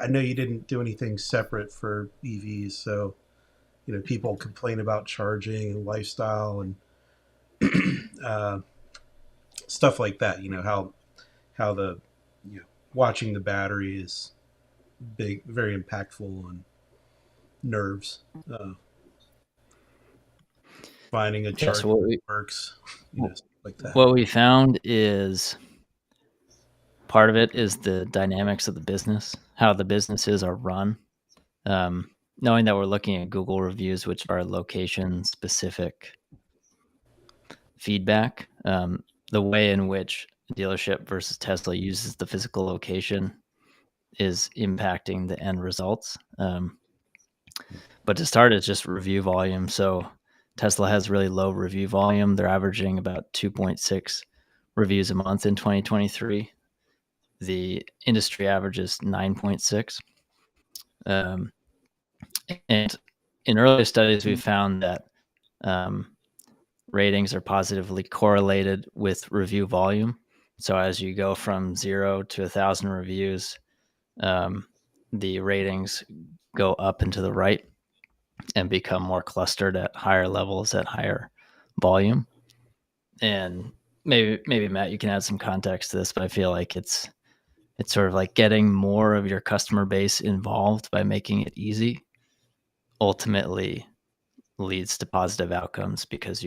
I know you didn't do anything separate for EVs, so people complain about charging and lifestyle and uh, stuff like that. How the watching the battery is very impactful on nerves. Finding a Yes, chart that works, stuff like that. what we found is part of it is the dynamics of the business, how the businesses are run. Knowing that we're looking at Google reviews, which are location specific feedback, the way in which a dealership versus Tesla uses the physical location is impacting the end results. But to start, it's just review volume. So Tesla has really low review volume. They're averaging about 2.6 reviews a month in 2023. The industry average is 9.6. And in earlier studies, we found that ratings are positively correlated with review volume. So as you go from 0 to 1,000 reviews, the ratings go up and to the right and become more clustered at higher levels at higher volume. And maybe Matt, you can add some context to this, but I feel like it's sort of like getting more of your customer base involved by making it easy ultimately leads to positive outcomes, because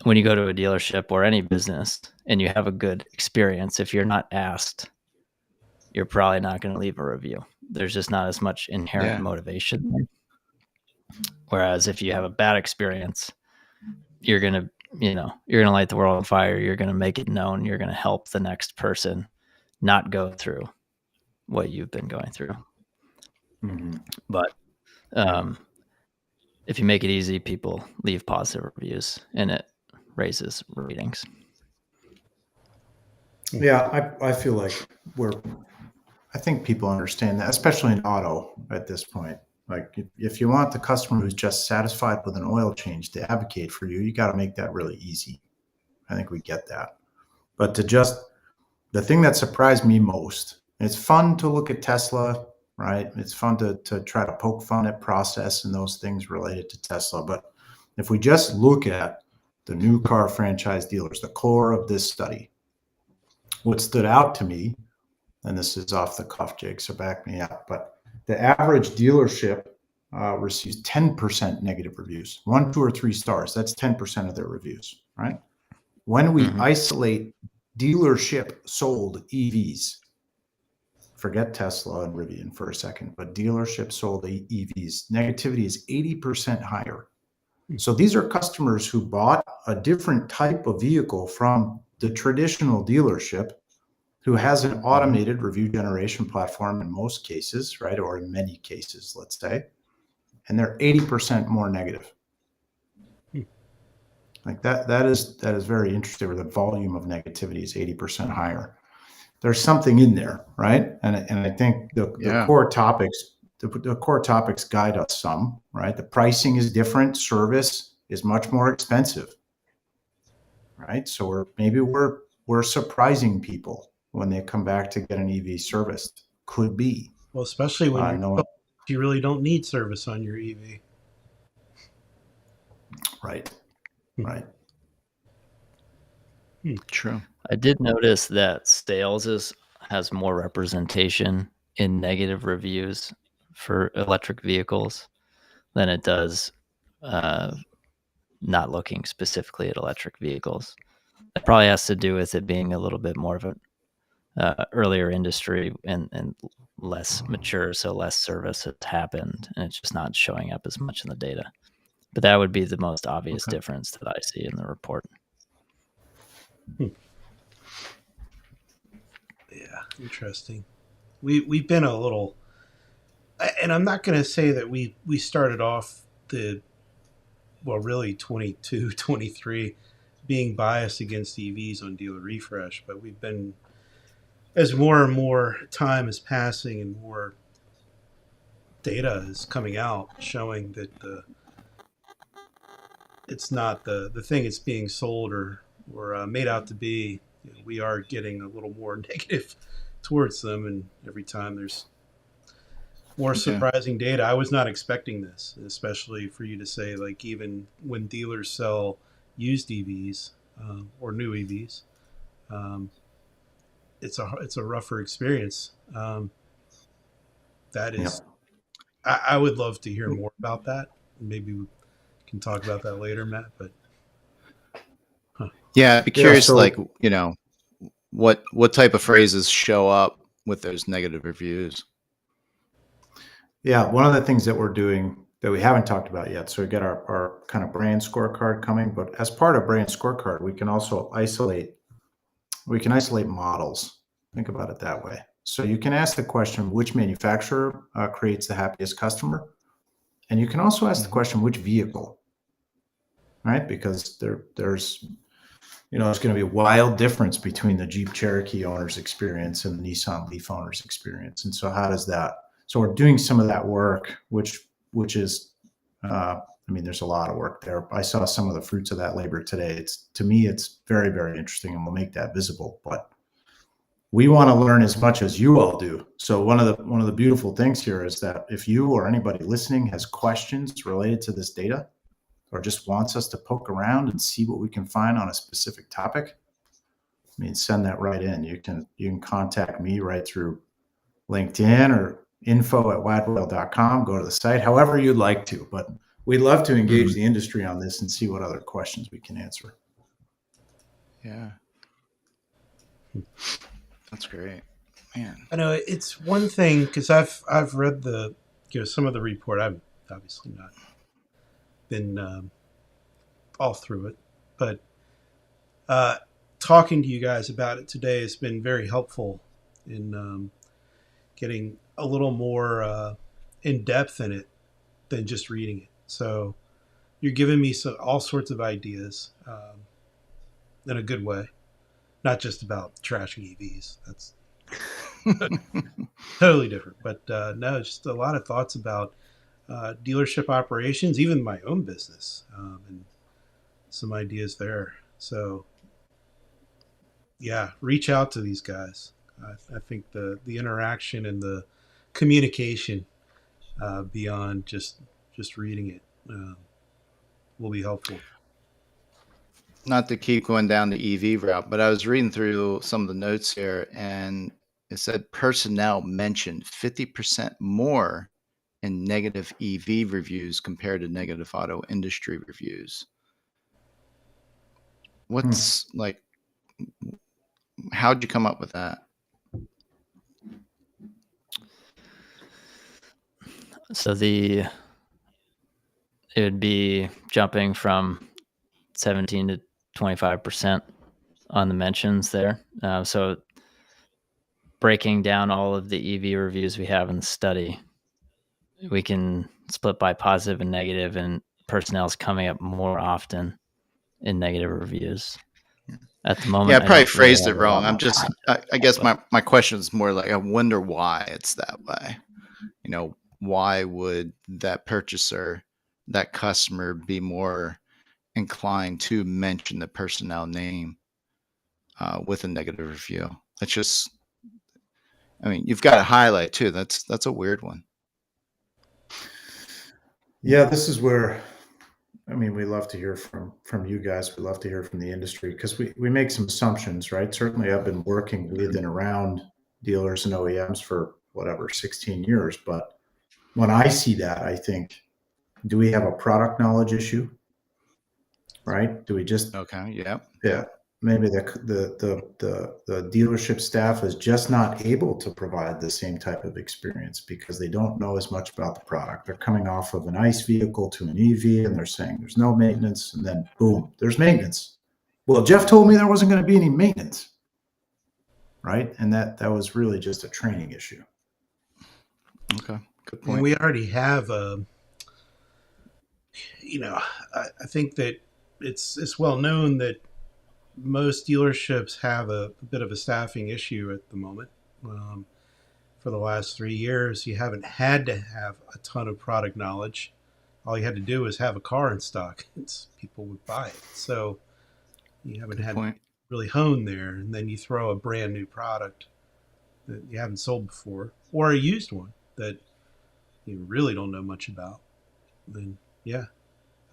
when you go to a dealership or any business and you have a good experience, if you're not asked, you're probably not going to leave a review. There's just not as much inherent motivation. Whereas if you have a bad experience, you're going to, you're going to light the world on fire. You're going to make it known. You're going to help the next person not go through what you've been going through. Mm-hmm. But if you make it easy, people leave positive reviews and it raises ratings. Yeah, I feel like I think people understand that, especially in auto at this point. Like if you want the customer who's just satisfied with an oil change to advocate for you, you got to make that really easy. I think we get that. But the thing that surprised me most, it's fun to look at Tesla, right? It's fun to try to poke fun at process and those things related to Tesla. But if we just look at the new car franchise dealers, the core of this study, what stood out to me, and this is off the cuff, Jake, so back me up, but the average dealership receives 10% negative reviews, 1, 2, or 3 stars. That's 10% of their reviews, right? When we isolate dealership sold EVs, forget Tesla and Rivian for a second, but dealership sold EVs, negativity is 80% higher. So these are customers who bought a different type of vehicle from the traditional dealership, who has an automated review generation platform in most cases, right? Or in many cases, let's say, and they're 80% more negative. Like that is very interesting, where the volume of negativity is 80% higher. There's something in there, right? And I think the core topics, the core topics guide us some, right? The pricing is different. Service is much more expensive, right? So we're surprising people when they come back to get an EV serviced. Could be. Well, especially when you really don't need service on your EV. Right. True. I did notice that sales has more representation in negative reviews for electric vehicles than it does not looking specifically at electric vehicles. It probably has to do with it being a little bit more of an earlier industry and less mature, so less service has happened, and it's just not showing up as much in the data. But that would be the most obvious difference that I see in the report. Yeah, interesting. We've been a little, and I'm not going to say that we started off really 22, 23 being biased against EVs on dealer refresh, but we've been, as more and more time is passing and more data is coming out showing that it's not the thing it's being sold or made out to be. You know, we are getting a little more negative towards them, and every time there's more surprising data. I was not expecting this, especially for you to say, like, even when dealers sell used EVs or new EVs, it's a rougher experience. That is, I would love to hear more about that. Maybe we can talk about that later, Matt. But yeah, I'd be curious, like, you know, what type of phrases show up with those negative reviews. Yeah, one of the things that we're doing that we haven't talked about yet, so we got our kind of brand scorecard coming, but as part of brand scorecard, we can also isolate models. Think about it that way. So you can ask the question, which manufacturer creates the happiest customer? And you can also ask the question, which vehicle, right? Because there's going to be a wild difference between the Jeep Cherokee owner's experience and the Nissan Leaf owner's experience. And so how does that, so we're doing some of that work, which is, there's a lot of work there. I saw some of the fruits of that labor today. To me, it's very, very interesting, and we'll make that visible. But we want to learn as much as you all do. So one of the beautiful things here is that if you or anybody listening has questions related to this data, or just wants us to poke around and see what we can find on a specific topic, send that right in. You can contact me right through LinkedIn or info@widewail.com. Go to the site, however you'd like to. But we'd love to engage the industry on this and see what other questions we can answer. Yeah. That's great. Man. I know it's one thing, because I've read some of the report. I've obviously not been all through it, but talking to you guys about it today has been very helpful in getting a little more in depth in it than just reading it. So you're giving me all sorts of ideas in a good way, not just about trashing EVs. That's totally different. But no, just a lot of thoughts about dealership operations, even my own business, and some ideas there. So yeah, reach out to these guys. I think the interaction and the communication beyond just reading it will be helpful. Not to keep going down the EV route, but I was reading through some of the notes here, and it said personnel mentioned 50% more in negative EV reviews compared to negative auto industry reviews. What's like, how'd you come up with that? So it would be jumping from 17 to 25% on the mentions there. So breaking down all of the EV reviews we have in the study, we can split by positive and negative, and personnel is coming up more often in negative reviews. At the moment, yeah, I probably phrased really it wrong. I'm just, I guess my question is more like, I wonder why it's that way. You know, why would that purchaser, that customer, be more inclined to mention the personnel name with a negative review? That's just, you've got to highlight too. That's a weird one. Yeah, this is where, we love to hear from you guys. We love to hear from the industry, because we make some assumptions, right? Certainly I've been working with and around dealers and OEMs for 16 years. But when I see that, I think, do we have a product knowledge issue? Right? Do we just, okay. Yeah. Maybe the dealership staff is just not able to provide the same type of experience because they don't know as much about the product. They're coming off of an ICE vehicle to an EV, and they're saying there's no maintenance, and then boom, there's maintenance. Well, Jeff told me there wasn't going to be any maintenance, right? And that was really just a training issue. Okay, good point. And we already have I think that it's well known that most dealerships have a bit of a staffing issue at the moment. for the last 3 years, you haven't had to have a ton of product knowledge. All you had to do was have a car in stock. People would buy it. So you haven't had to really hone there. And then you throw a brand new product that you haven't sold before, or a used one that you really don't know much about. Then, yeah,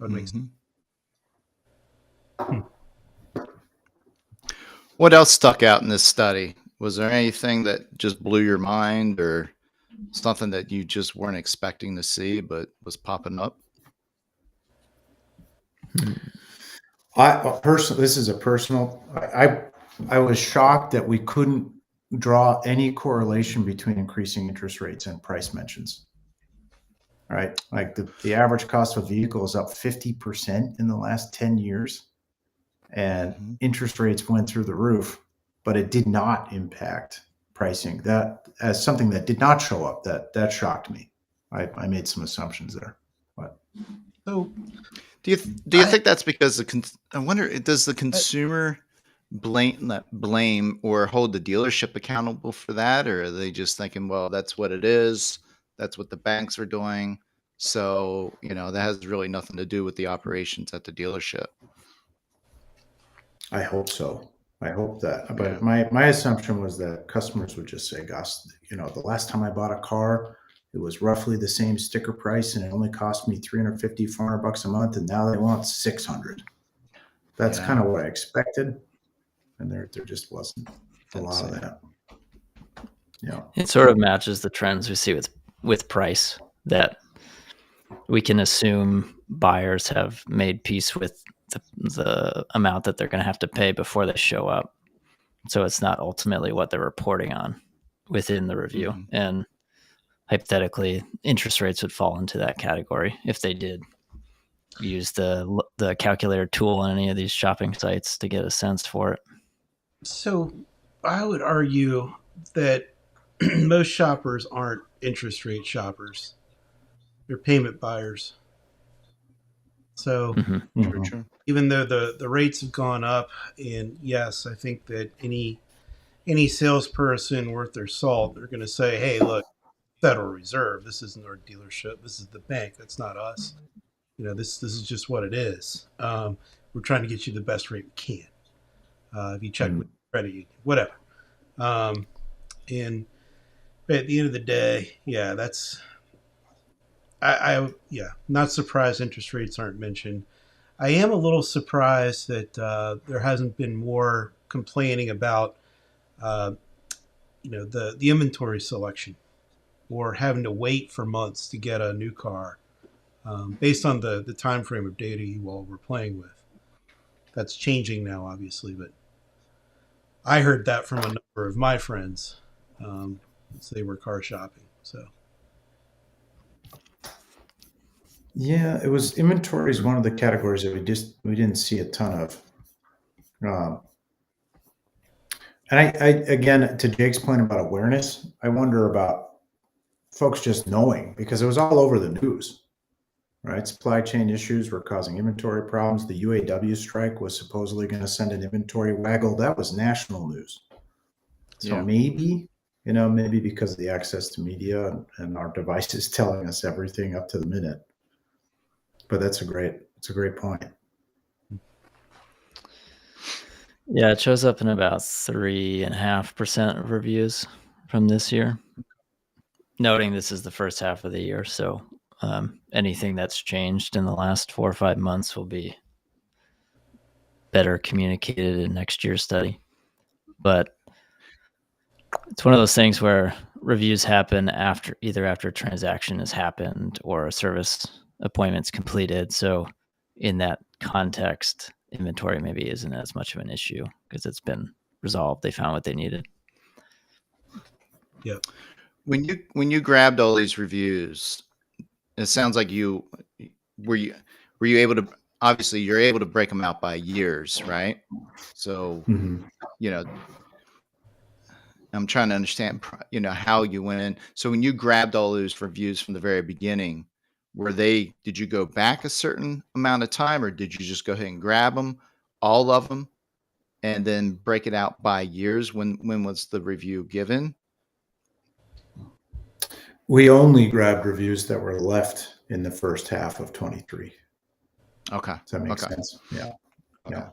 that would make sense. What else stuck out in this study? Was there anything that just blew your mind, or something that you just weren't expecting to see but was popping up? This is a personal. I was shocked that we couldn't draw any correlation between increasing interest rates and price mentions. Right, like the average cost of a vehicle is up 50% in the last 10 years, and interest rates went through the roof, but it did not impact pricing. That, as something that did not show up, that shocked me. I made some assumptions there, but So, do you think that's because I wonder, does the consumer blame or hold the dealership accountable for that, or are they just thinking, well, that's what it is, that's what the banks are doing, so that has really nothing to do with the operations at the dealership? I hope so. I hope that. But Yeah. my assumption was that customers would just say, "Gosh, the last time I bought a car, it was roughly the same sticker price, and it only cost me $350, $400 a month, and now they want $600." That's kind of what I expected, and there just wasn't a lot of that. Yeah, it sort of matches the trends we see with price, that we can assume buyers have made peace with the amount that they're going to have to pay before they show up. So it's not ultimately what they're reporting on within the review. Mm-hmm. And hypothetically, interest rates would fall into that category if they did use the calculator tool on any of these shopping sites to get a sense for it. So I would argue that most shoppers aren't interest rate shoppers. They're payment buyers. So even though the rates have gone up, and yes, I think that any salesperson worth their salt, they're going to say, hey, look, Federal Reserve, this isn't our dealership. This is the bank. That's not us. This is just what it is. We're trying to get you the best rate we can. If you check with credit union, whatever. And at the end of the day, yeah, that's not surprised interest rates aren't mentioned. I am a little surprised that there hasn't been more complaining about the inventory selection, or having to wait for months to get a new car, based on the time frame of data you all were playing with. That's changing now, obviously, but I heard that from a number of my friends as they were car shopping. So, yeah, it was inventory is one of the categories that we didn't see a ton of. And I again, to Jake's point about awareness, I wonder about folks just knowing, because it was all over the news, right? Supply chain issues were causing inventory problems. The UAW strike was supposedly going to send an inventory waggle. That was national news. So maybe because of the access to media and our devices telling us everything up to the minute. But it's a great point. Yeah, it shows up in about 3.5% of reviews from this year. Noting this is the first half of the year, so anything that's changed in the last 4 or 5 months will be better communicated in next year's study. But it's one of those things where reviews happen either after a transaction has happened or a service appointment's completed. So in that context, inventory maybe isn't as much of an issue because it's been resolved. They found what they needed. Yeah. When you grabbed all these reviews, it sounds like were you able to, obviously you're able to break them out by years, right? So, I'm trying to understand, how you went in. So when you grabbed all those reviews from the very beginning, did you go back a certain amount of time, or did you just go ahead and grab them, all of them, and then break it out by years? When was the review given? We only grabbed reviews that were left in the first half of 23. Okay. Does that make Okay. sense? Yeah. Okay. Yeah.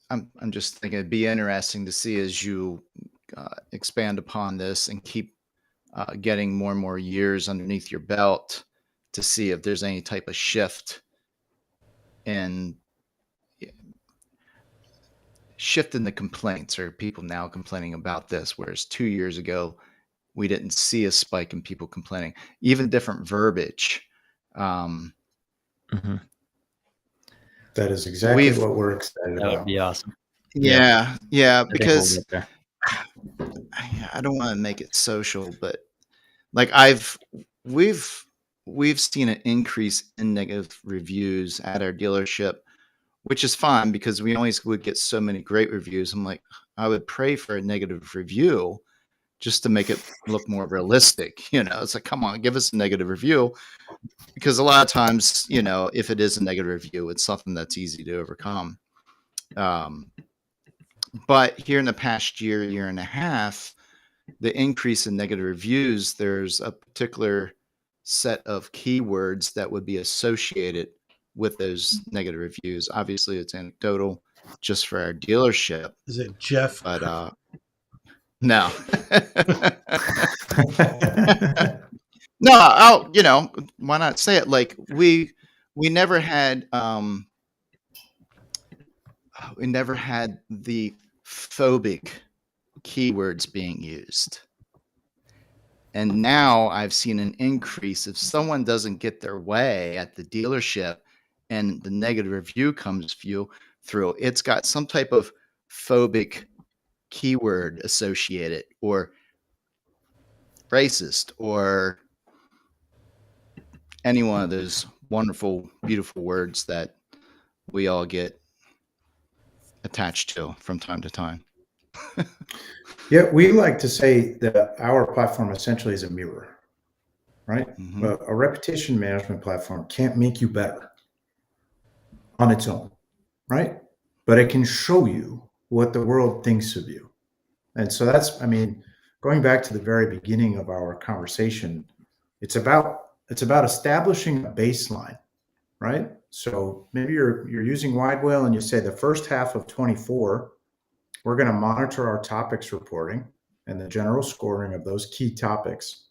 I'm just thinking it'd be interesting to see as you expand upon this and keep getting more and more years underneath your belt to see if there's any type of shift in the complaints, or people now complaining about this, whereas 2 years ago we didn't see a spike in people complaining, even different verbiage. Mhm. That is exactly what we're excited That would about. be awesome. Yeah, I think we'll because get there. I don't want to make it social, but like we've seen an increase in negative reviews at our dealership, which is fine because we always would get so many great reviews. I'm like, I would pray for a negative review just to make it look more realistic. It's like, come on, give us a negative review, because a lot of times, if it is a negative review, it's something that's easy to overcome. But here in the past year and a half, the increase in negative reviews, there's a particular set of keywords that would be associated with those negative reviews. Obviously, it's anecdotal just for our dealership. Is it Jeff? But no. No, why not say it? Like we never had the phobic keywords being used. And now I've seen an increase. If someone doesn't get their way at the dealership and the negative review comes through, it's got some type of phobic keyword associated, or racist, or any one of those wonderful, beautiful words that we all get attached to from time to time. Yeah, we like to say that our platform essentially is a mirror, right? Mhm. But a reputation management platform can't make you better on its own, right? But it can show you what the world thinks of you. And so that's, going back to the very beginning of our conversation, it's about establishing a baseline, right? So maybe you're using Widewail and you say the first half of 24, we're going to monitor our topics reporting and the general scoring of those key topics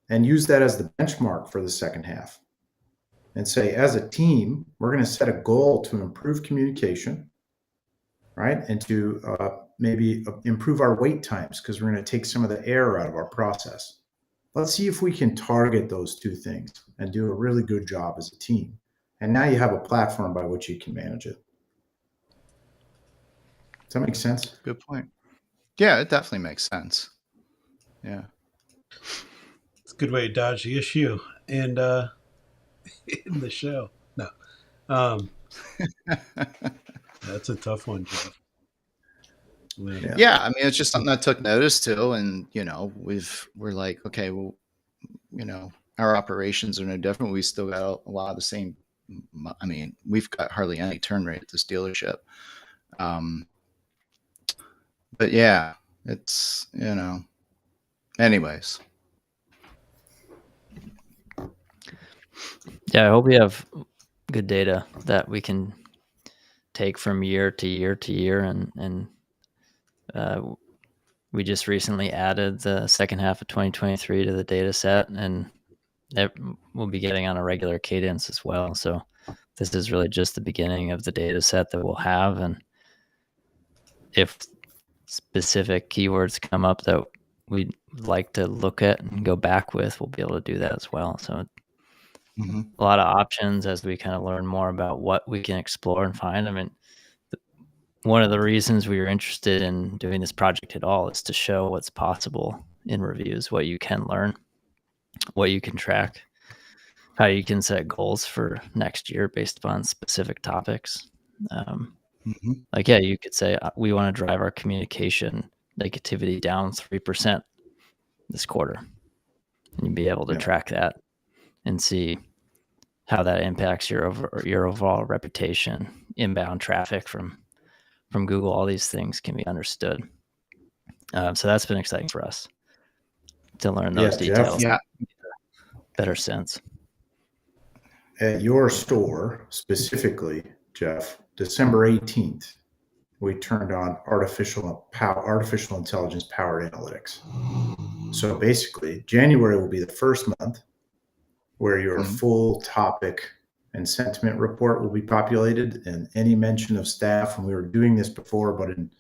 and use that as the benchmark for the second half. And say, as a team, we're going to set a goal to improve communication, right? And to maybe improve our wait times, because we're going to take some of the air out of our process. Let's see if we can target those two things and do a really good job as a team. And now you have a platform by which you can manage it. Does that make sense? Good point. Yeah, it definitely makes sense. Yeah. It's a good way to dodge the issue and in the show. No. That's a tough one, Jeff. Yeah, I mean, it's just something I took notice to, and we're like, okay, well, our operations are no different. We still got a lot of the same. I mean, we've got hardly any turn rate at this dealership. But yeah, it's anyways. Yeah, I hope we have good data that we can take from year to year to year, and we just recently added the second half of 2023 to the data set, and we'll be getting on a regular cadence as well. So this is really just the beginning of the data set that we'll have, and if specific keywords come up that we'd like to look at and go back with, we'll be able to do that as well. So a lot of options as we kind of learn more about what we can explore and find. I mean, one of the reasons we were interested in doing this project at all is to show what's possible in reviews, what you can learn, what you can track, how you can set goals for next year based upon specific topics. Like, yeah, you could say, we want to drive our communication negativity down 3% this quarter. And you'd be able to track that and see how that impacts your overall reputation, inbound traffic from Google. All these things can be understood. So that's been exciting for us. to learn those Yeah, details. Jeff. Yeah. Better sense. At your store specifically, Jeff, December 18th, we turned on artificial intelligence powered analytics. So basically, January will be the first month where your full topic and sentiment report will be populated, and any mention of staff. And we were doing this before, but in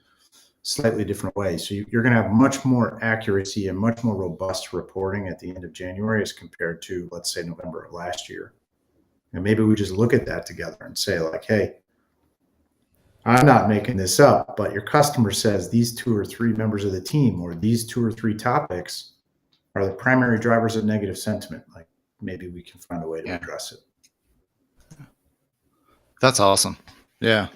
slightly different ways. So you're going to have much more accuracy and much more robust reporting at the end of January as compared to, let's say, November of last year. And maybe we just look at that together and say, like, hey, I'm not making this up, but your customer says these 2 or 3 members of the team or these 2 or 3 topics are the primary drivers of negative sentiment. Like, maybe we can find a way to address it. That's awesome. Yeah.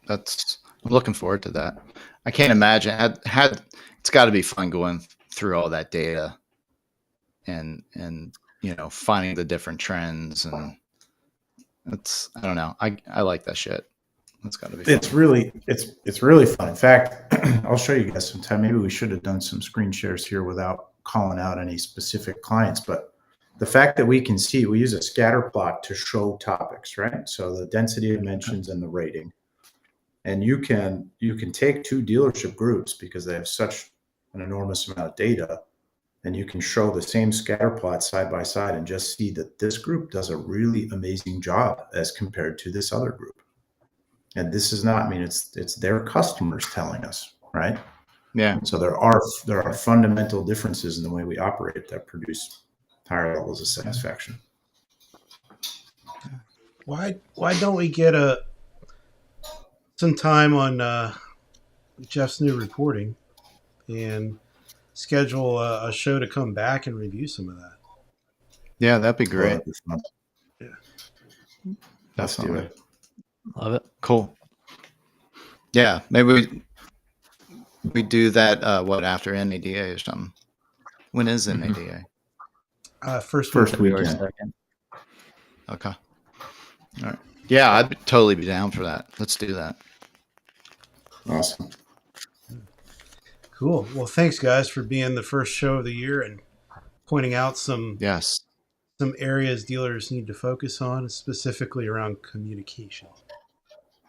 That's I'm looking forward to that. I can't imagine it's got to be fun going through all that data and finding the different trends, and I don't know. I like that shit. That's got to be fun. It's really fun. In fact, I'll show you guys sometime. Maybe we should have done some screen shares here without calling out any specific clients, but the fact that we use a scatter plot to show topics, right? So the density of mentions and the rating. And you can take 2 dealership groups because they have such an enormous amount of data, and you can show the same scatter plot side by side and just see that this group does a really amazing job as compared to this other group. And this is not, it's their customers telling us, right? Yeah. So there are fundamental differences in the way we operate that produce higher levels of satisfaction. Why don't we get some time on Jeff's new reporting and schedule a show to come back and review some of that? Yeah, that'd be great. Yeah. Let's do it. Love it. Cool. Yeah, maybe we do that after NADA or something. When is NADA? First February weekend. 2nd. Okay. All right. Yeah, I'd totally be down for that. Let's do that. Awesome. Cool. Well, thanks guys for being the first show of the year and pointing out some areas dealers need to focus on, specifically around communication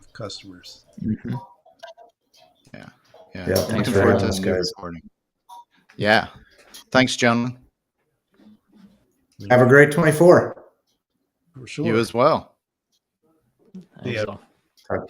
with customers. Mm-hmm. Yeah. Thanks Looking for forward having to us, this new guys. recording. Yeah. Thanks, gentlemen. Have a great 24. For sure. You as well. Thanks all. Talk